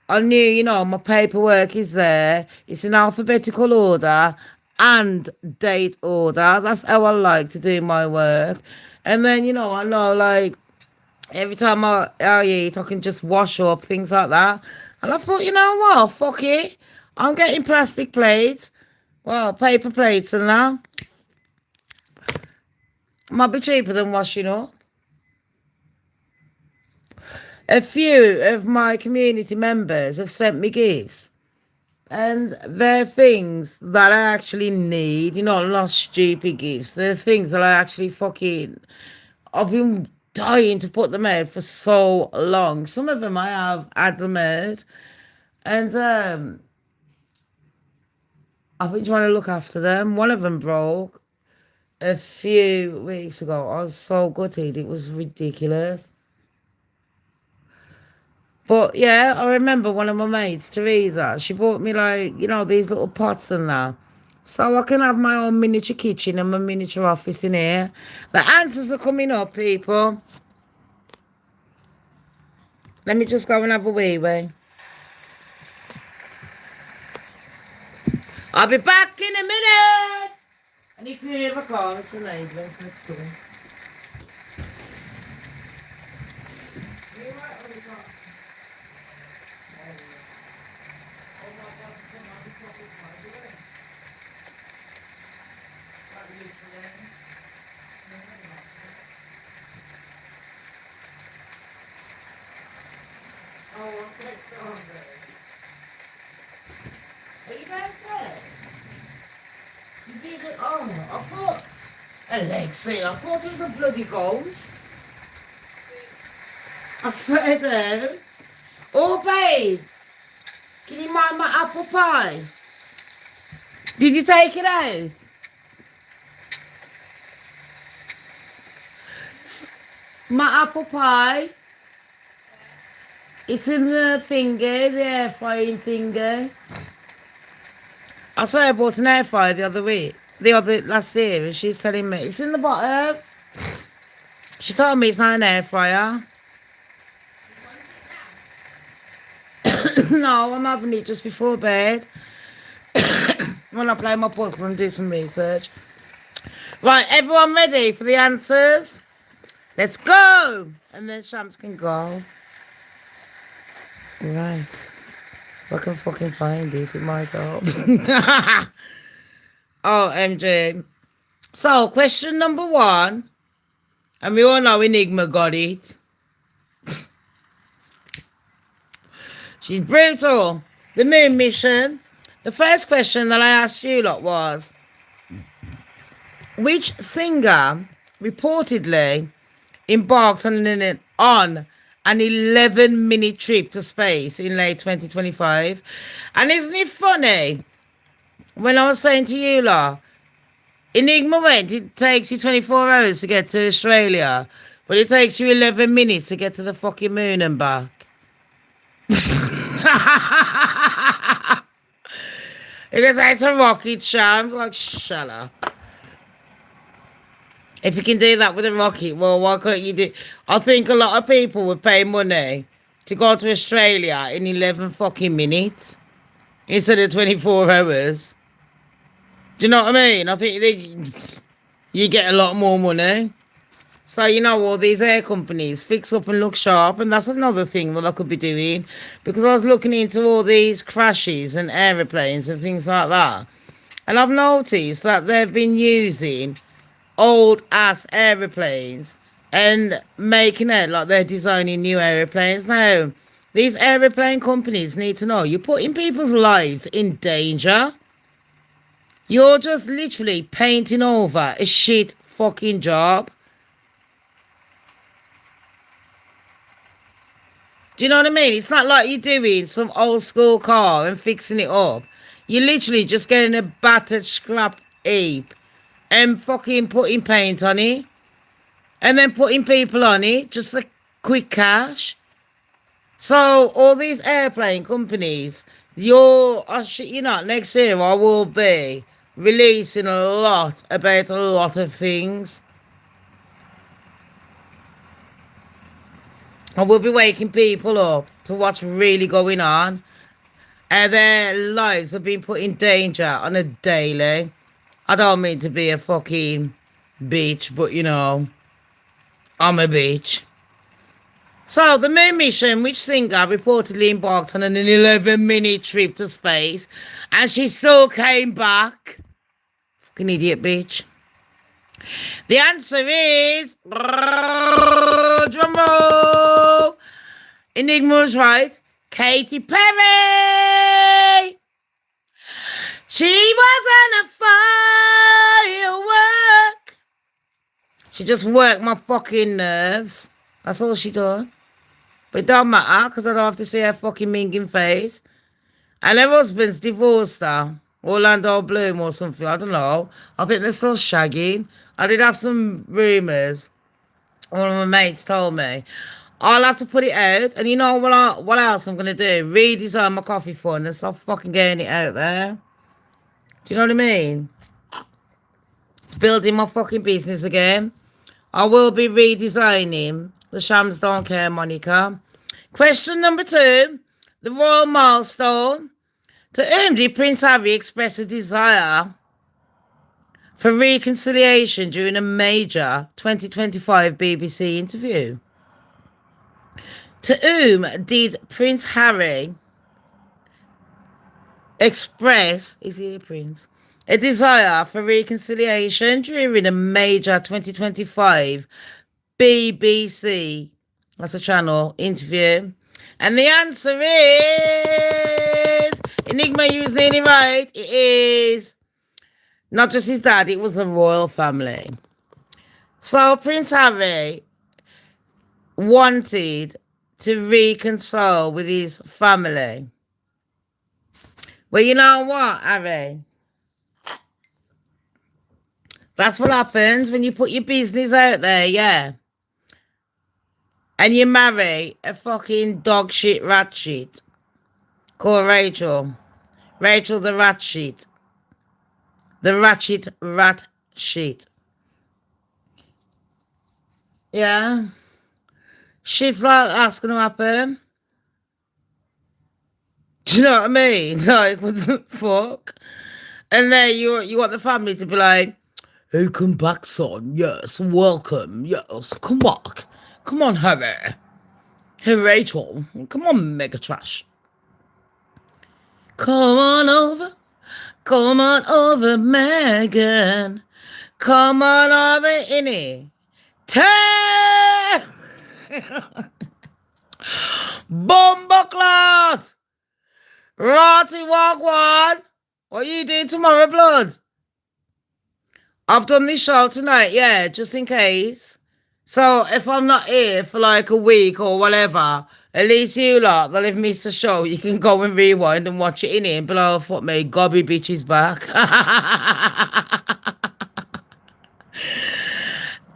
I knew, you know, my paperwork is there. It's in alphabetical order and date order. That's how I like to do my work. And then, you know, I know, like, every time I eat, I can just wash up, things like that. And I thought, you know what? Fuck it. I'm getting plastic plates. Well, paper plates and that. Might be cheaper than washing up. A few of my community members have sent me gifts. And they're things that I actually need. You know, not stupid gifts. They're things that I actually fucking... I've been dying to put them out for so long. Some of them I have had them out. And I've been trying to look after them. One of them broke a few weeks ago. I was so gutted. It was ridiculous. But yeah, I remember one of my mates, Teresa, she bought me, like, you know, these little pots and that. So I can have my own miniature kitchen and my miniature office in here. The answers are coming up, people. Let me just go and have a wee wee. I'll be back in a minute. And if you hear a car, it's a lady. Let's go. Oh, I'm text on there. Are you downstairs? You did it? Oh, I thought... Alexia, I thought it was a bloody ghost. I swear down. Oh, babes. Can you mind my apple pie? Did you take it out? My apple pie. It's in the thingy, the air frying thingy. I swear I bought an air fryer the other last year, and she's telling me it's in the bottom. She told me it's not an air fryer. No, I'm having it just before bed. When I play my puzzle and do some research. Right, everyone ready for the answers? Let's go! And then Shams can go. Right. I can fucking find it. It might help. Oh, MJ. So, question number 1. And we all know Enigma got it. She's brutal. The moon mission. The first question that I asked you lot was, which singer reportedly embarked on an 11-minute trip to space in late 2025? And isn't it funny, when I was saying to you lot, Enigma went, it takes you 24 hours to get to Australia, but it takes you 11 minutes to get to the fucking moon and back. Because it's a rocket, Shams. Like, shut up. If you can do that with a rocket, well, why can't you do... I think a lot of people would pay money to go to Australia in 11 fucking minutes instead of 24 hours. Do you know what I mean? I think you get a lot more money. So, you know, all these air companies fix up and look sharp, and that's another thing that I could be doing, because I was looking into all these crashes and aeroplanes and things like that, and I've noticed that they've been using old-ass aeroplanes and making it like they're designing new aeroplanes. Now, these aeroplane companies need to know you're putting people's lives in danger. You're just literally painting over a shit fucking job. Do you know what I mean? It's not like you're doing some old school car and fixing it up. You're literally just getting a battered scrap heap and fucking putting paint on it. And then putting people on it, just for quick cash. So, all these airplane companies, next year I will be releasing a lot about a lot of things. I will be waking people up to what's really going on. And their lives have been put in danger on a daily. I don't mean to be a fucking bitch, but you know, I'm a bitch. So, the moon mission, which singer reportedly embarked on an 11-minute trip to space, and she still came back. Fucking idiot bitch. The answer is... drum roll. Enigma was right. Katy Perry. She wasn't a firework. She just worked my fucking nerves. That's all she done. But it don't matter, because I don't have to see her fucking minging face. And her husband's divorced her. Orlando Bloom or something, I don't know. I think they're still shagging. I did have some rumours. One of my mates told me. I'll have to put it out. And you know what else I'm going to do? Redesign my coffee fund and stop fucking getting it out there. Do you know what I mean? Building my fucking business again. I will be redesigning the Shams Don't Care moniker. Question number 2. The royal milestone. To whom did Prince Harry express a desire for reconciliation during a major 2025 BBC interview? To whom did Prince Harry express, is he a prince, a desire for reconciliation during a major 2025 BBC, that's a channel, interview? And the answer is, Enigma, you was nearly right. It is not just his dad, it was the royal family. So Prince Harry wanted to reconcile with his family. But you know what, Harry? That's what happens when you put your business out there, yeah. And you marry a fucking dog shit rat shit called Rachel. Rachel the rat shit. The ratchet rat shit. Yeah. Shit's like that's gonna happen. Do you know what I mean? Like, what the fuck? And then you want the family to be like, hey, come back, son. Yes, welcome. Yes, come back. Come on, Harry. Hey, Rachel. Come on, mega trash. Come on over. Come on over, Megan. Come on over, Innie. Ten! Bumbuckler! Rotty Wagwan! What you doing tomorrow, blood? I've done this show tonight, yeah, just in case. So if I'm not here for like a week or whatever, at least you lot that have missed the show, you can go and rewind and watch it in it and be like, oh, fuck me, Gobby bitch is back.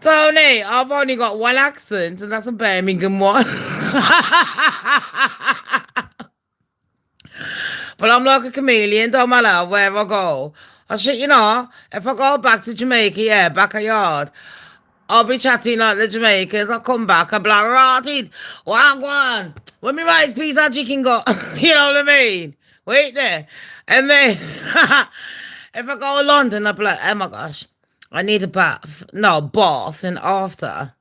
Tony, I've only got one accent and that's a Birmingham one. But I'm like a chameleon, don't matter where I go. I shit, you know, if I go back to Jamaica, yeah, backyard, I'll be chatting like the Jamaicans. I'll come back, I'll be like, rotted, wagwan, when me rice piece of chicken go, you know what I mean? Wait there. And then, if I go to London, I'll be like, oh my gosh, I need a bath. No, bath and after.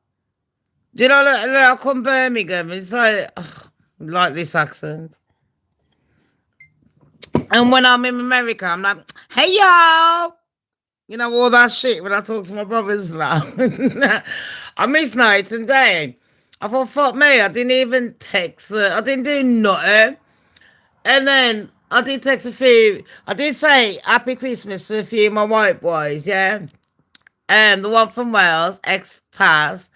Do you know, I'll come Birmingham, it's like this accent. And when I'm in America, I'm like, hey, y'all. You know, all that shit when I talk to my brothers now. I miss night and day. I thought, fuck me, I didn't even text. I didn't do nothing. And then I did text a few. I did say Happy Christmas to a few of my white boys, yeah? The one from Wales, ex-pass.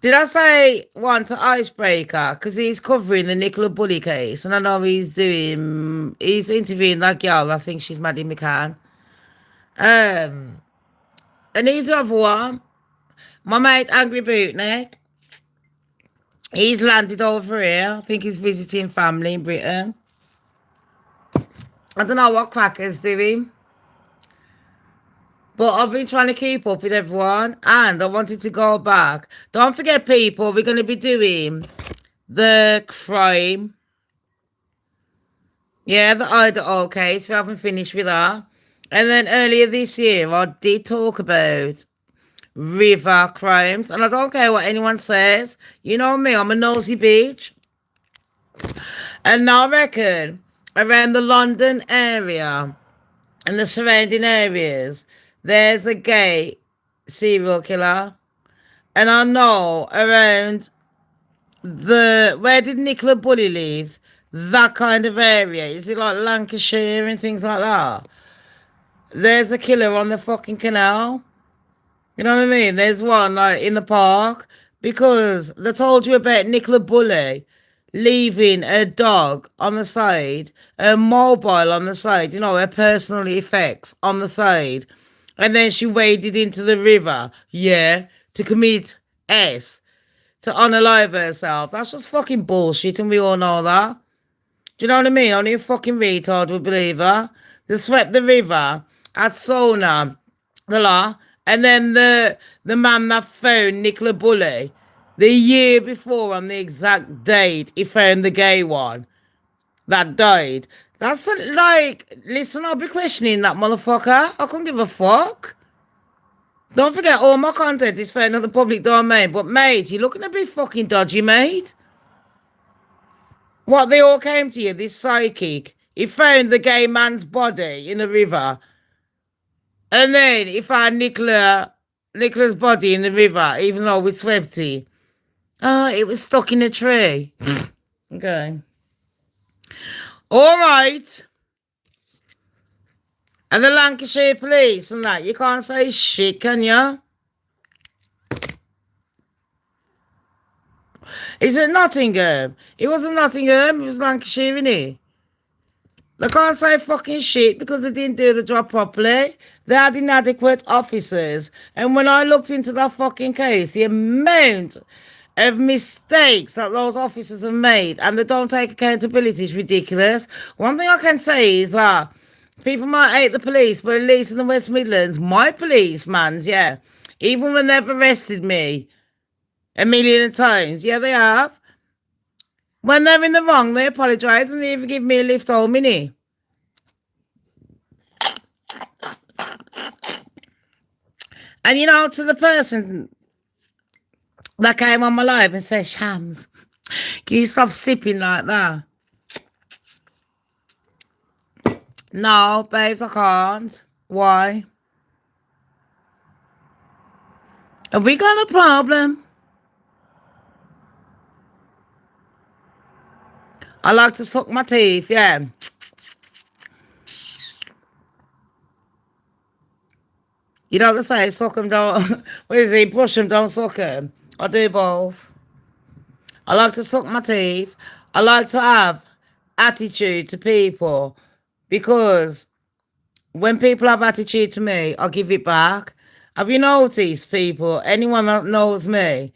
Did I say one to Icebreaker? Because he's covering the Nicola Bully case. And I know he's interviewing that girl. I think she's Maddie McCann. And he's the other one. My mate, Angry Bootneck. He's landed over here. I think he's visiting family in Britain. I don't know what crackers doing. But I've been trying to keep up with everyone. And I wanted to go back. Don't forget, people, we're going to be doing the crime. Yeah, the Idaho case. We haven't finished with that. And then earlier this year, I did talk about river crimes. And I don't care what anyone says. You know me, I'm a nosy bitch. And now I reckon around the London area and the surrounding areas, there's a gay serial killer. And I know around where did Nicola Bully live? That kind of area. Is it like Lancashire and things like that? There's a killer on the fucking canal. You know what I mean? There's one like in the park. Because they told you about Nicola Bully leaving a dog on the side, a mobile on the side, you know, her personal effects on the side. And then she waded into the river, yeah, to commit to unalive herself. That's just fucking bullshit, and we all know that. Do you know what I mean? Only a fucking retard would believe her. They swept the river at Sona, the law, and then the man that found Nicola Bully the year before on the exact date, he found the gay one that died. That's like, listen, I'll be questioning that motherfucker. I couldn't give a fuck. Don't forget, all my content is found on the public domain. But, mate, you're looking a bit fucking dodgy, mate. What, they all came to you, this psychic. He found the gay man's body in the river. And then he found Nicola's body in the river, even though we swept it. Oh, it was stuck in a tree. Okay. All right. And the Lancashire police and that, you can't say shit, can you? Is it Nottingham? It wasn't Nottingham, it was Lancashire, innit? They can't say fucking shit because they didn't do the job properly. They had inadequate officers. And when I looked into that fucking case, the amount of mistakes that those officers have made and they don't take accountability is ridiculous. One thing I can say is that people might hate the police, but at least in the West Midlands, my policeman's, yeah, even when they've arrested me a million times, yeah, they have. When they're in the wrong, they apologise and they even give me a lift home, innit? And you know, to the person that came on my live and said, Shams, can you stop sipping like that? No, babes, I can't. Why? Have we got a problem? I like to suck my teeth, yeah. You know what they say, suck them, don't... What is it? Brush them, don't suck them. I do both. I like to suck my teeth. I like to have attitude to people because when people have attitude to me, I'll give it back. Have you noticed, people, anyone that knows me,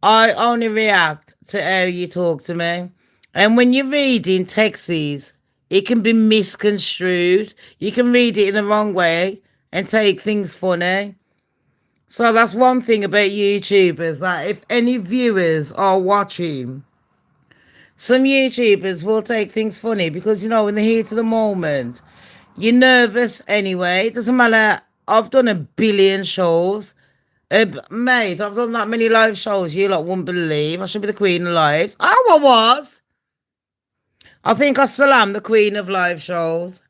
I only react to how you talk to me. And when you're reading texts, it can be misconstrued. You can read it in the wrong way and take things funny. So that's one thing about YouTubers, that if any viewers are watching, some YouTubers will take things funny because, you know, in the heat of the moment, you're nervous anyway. It doesn't matter. I've done a billion shows. Mate, I've done that many live shows you lot wouldn't believe. I should be the queen of lives. Oh, I was. I think I still am the queen of live shows.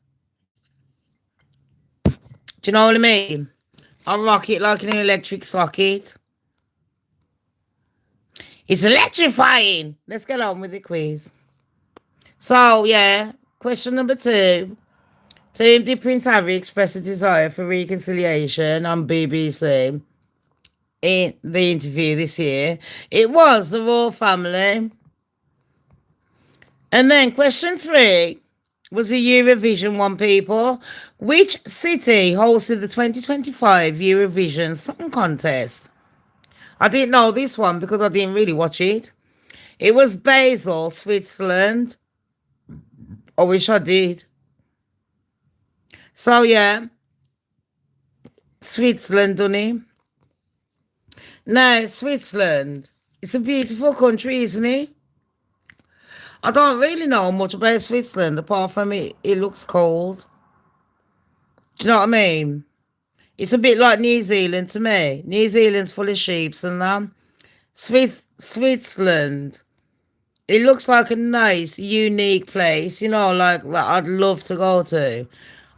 Do you know what I mean? I rock it like an electric socket. It's electrifying. Let's get on with the quiz. So, yeah, question number 2. Did Prince Harry express a desire for reconciliation on BBC in the interview this year? It was the royal family. And then question 3 was the Eurovision one, people. Which city hosted the 2025 Eurovision Song Contest? I didn't know this one because I didn't really watch it. It was Basel, Switzerland. I wish I did. So, yeah. Switzerland, done it? No, Switzerland. It's a beautiful country, isn't it? I don't really know much about Switzerland apart from it looks cold. Do you know what I mean? It's a bit like New Zealand to me. New Zealand's full of sheep and that. Switzerland. It looks like a nice, unique place, you know, like that I'd love to go to.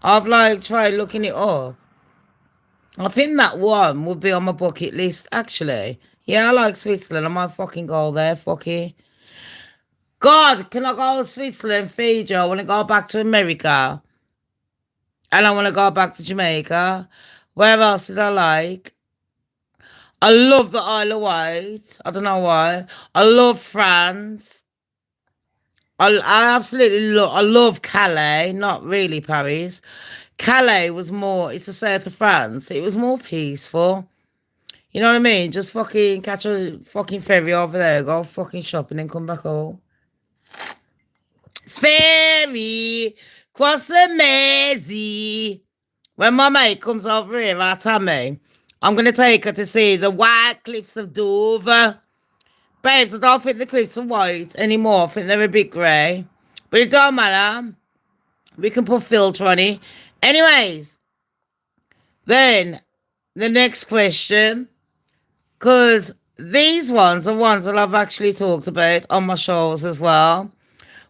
I've like tried looking it up. I think that one would be on my bucket list, actually. Yeah, I like Switzerland. I might fucking go there, fuck it. God, can I go to Switzerland, Fiji? I want to go back to America. And I want to go back to Jamaica. Where else did I like? I love the Isle of Wight. I don't know why. I love France. I absolutely love Calais. Not really Paris. Calais was more, it's the south of France. It was more peaceful. You know what I mean? Just fucking catch a fucking ferry over there, go fucking shopping and come back home. Ferry, cross the Mersey. When my mate comes over here, I'll tell me, I'm going to take her to see the white cliffs of Dover. Babes, I don't think the cliffs are white anymore. I think they're a bit grey. But it don't matter. We can put filter on it. Anyways, then the next question, because these ones are ones that I've actually talked about on my shows as well.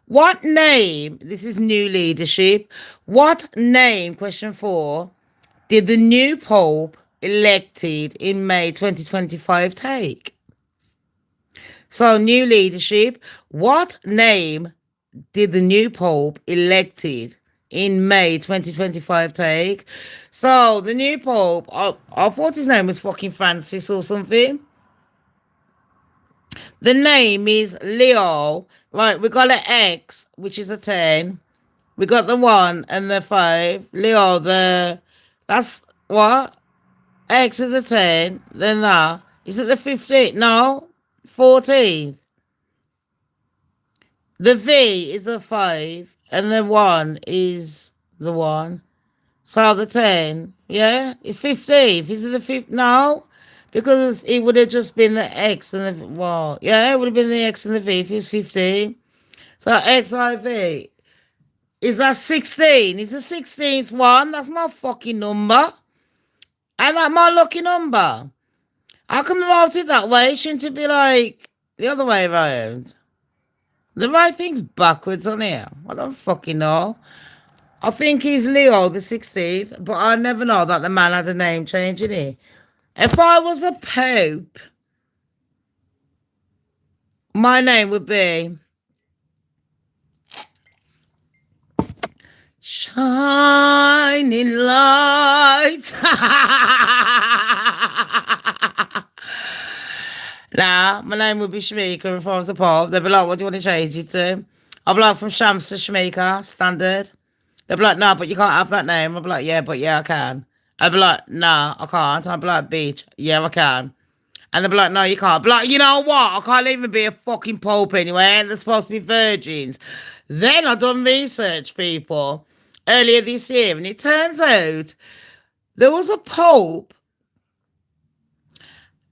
What name, this is new leadership, what name, question 4, did the new Pope elected in May 2025 take? So, new leadership, what name did the new Pope elected in May 2025 take? So, the new Pope, I thought his name was fucking Francis or something. The name is Leo. Right, we got an X, which is a 10. We got the 1 and the 5. Leo, that's what? X is the 10. Then that. Is it the 15th? No. 14th. The V is the 5. And the 1 is the 1. So the 10. Yeah? It's 15th. Is it the 5th? No. Because it would have just been the X and the... Well, yeah, it would have been the X and the V if it's 15. So XIV. Is that 16? Is the 16th one? That's my fucking number. And that my lucky number. How come I wrote it that way? Shouldn't it be like the other way around? The right thing's backwards on here. I don't fucking know. I think he's Leo the 16th, but I never know that the man had a name change in it. If I was a pope, my name would be Shining Light. Nah, my name would be Shamika if I was a pope. They'd be like, what do you want to change it to? I'll be like, from Shamz to Shamika, standard. They'd be like, no, but you can't have that name. I'll be like, yeah, but yeah, I can. I'd be like, nah, I can't. I'd be like, bitch, yeah, I can. And they'd be like, no, you can't. I'd be like, you know what? I can't even be a fucking pope anyway. They're supposed to be virgins. Then I done research, people, earlier this year. And it turns out there was a pope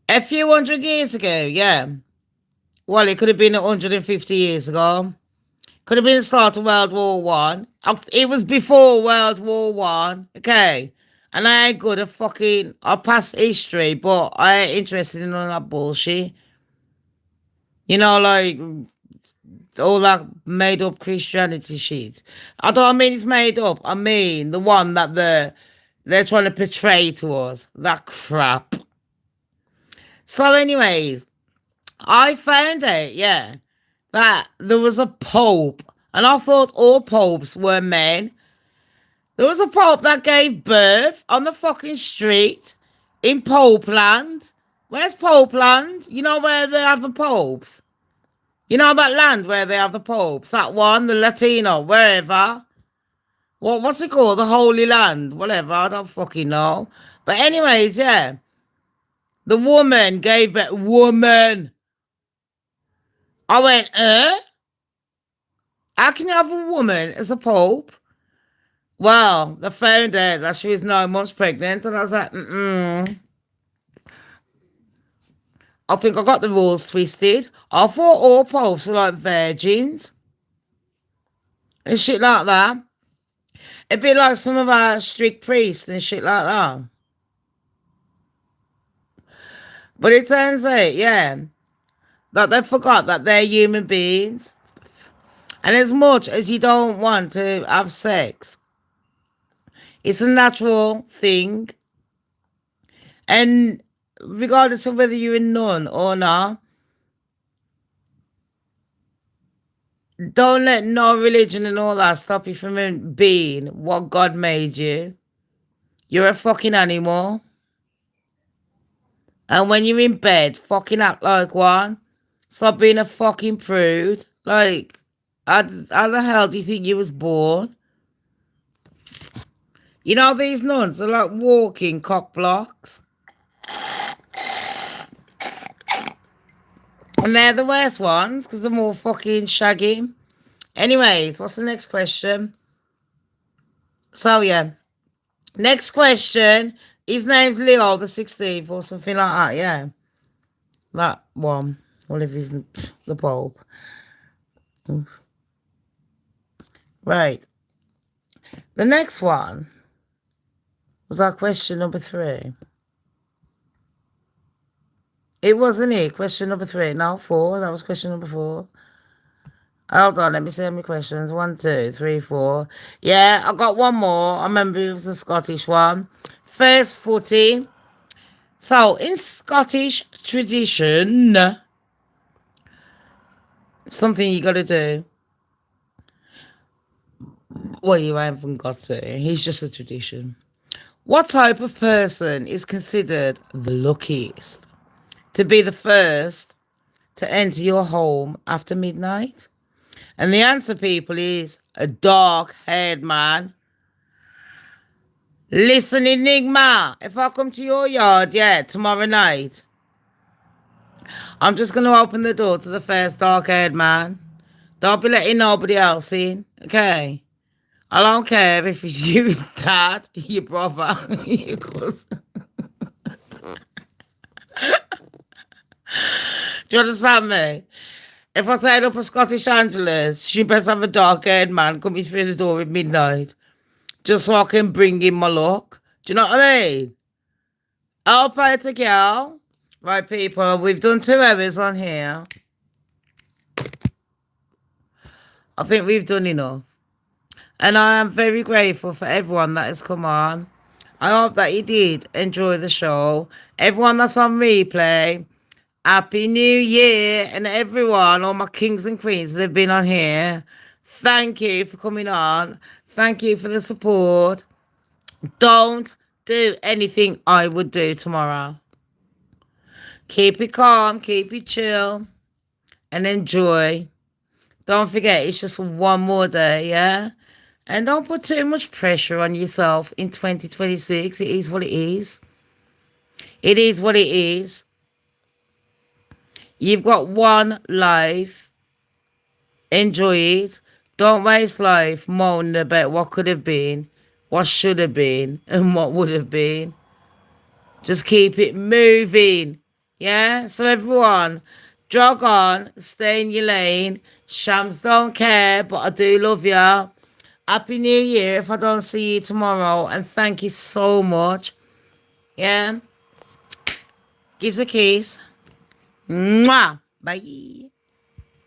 a few hundred years ago, yeah. Well, it could have been 150 years ago. Could have been the start of World War One. It was before World War One, okay? And I ain't good at fucking... I passed history, but I ain't interested in all that bullshit. You know, like, all that made-up Christianity shit. I don't mean it's made up. I mean the one that they're trying to portray to us. That crap. So anyways, I found out, yeah, that there was a pope. And I thought all popes were men. There was a pope that gave birth on the fucking street in Popeland. Where's Popeland? You know where they have the popes? You know that land where they have the popes? That one, the Latino, wherever. What's it called? The Holy Land? Whatever, I don't fucking know. But anyways, yeah. The woman gave birth. Woman. I went, How can you have a woman as a pope? Well, they found out that she was 9 months pregnant, and I was like, I think I got the rules twisted. I thought all popes were like virgins and shit like that. It'd be like some of our strict priests and shit like that. But it turns out, yeah, that they forgot that they're human beings. And as much as you don't want to have sex, it's a natural thing. And regardless of whether you're a nun or not, don't let no religion and all that stop you from being what God made you. You're a fucking animal. And when you're in bed, fucking act like one. Stop being a fucking prude. Like, how the hell do you think you was born? You know, these nuns are like walking cock blocks. And they're the worst ones because they're more fucking shaggy. Anyways, what's the next question? So, yeah. Next question. His name's Leo the 16th or something like that, yeah. That one. Oliver's the Pope. Right. The next one was our question number 3. It wasn't it. Question number 3. No, 4. That was question number 4. Hold on, let me see how many questions. 1, 2, 3, 4. Yeah, I got one more. I remember it was the Scottish one. First footing. So, in Scottish tradition, something you got to do. Well, you haven't got to. It's just a tradition. What type of person is considered the luckiest to be the first to enter your home after midnight? And the answer, people, is a dark-haired man. Listen, Enigma, if I come to your yard, yeah, tomorrow night, I'm just going to open the door to the first dark-haired man. Don't be letting nobody else in, okay? I don't care if it's you, dad, your brother, your cousin. Do you understand me? If I turn up a Scottish Angeles, she better have a dark-haired man coming through the door at midnight, just so I can bring in my luck. Do you know what I mean? I'll pay it to girl. Right, people, we've done 2 hours on here. I think we've done enough. And I am very grateful for everyone that has come on. I hope that you did enjoy the show. Everyone that's on replay, Happy New Year. And everyone, all my kings and queens that have been on here, thank you for coming on. Thank you for the support. Don't do anything I would do tomorrow. Keep it calm, keep it chill, and enjoy. Don't forget, it's just one more day, yeah? And don't put too much pressure on yourself in 2026. It is what it is. It is what it is. You've got one life. Enjoy it. Don't waste life moaning about what could have been, what should have been, and what would have been. Just keep it moving. Yeah? So everyone, jog on, stay in your lane. Shams don't care, but I do love you. Happy New Year if I don't see you tomorrow. And thank you so much. Yeah? Give the kiss. Mwah. Bye.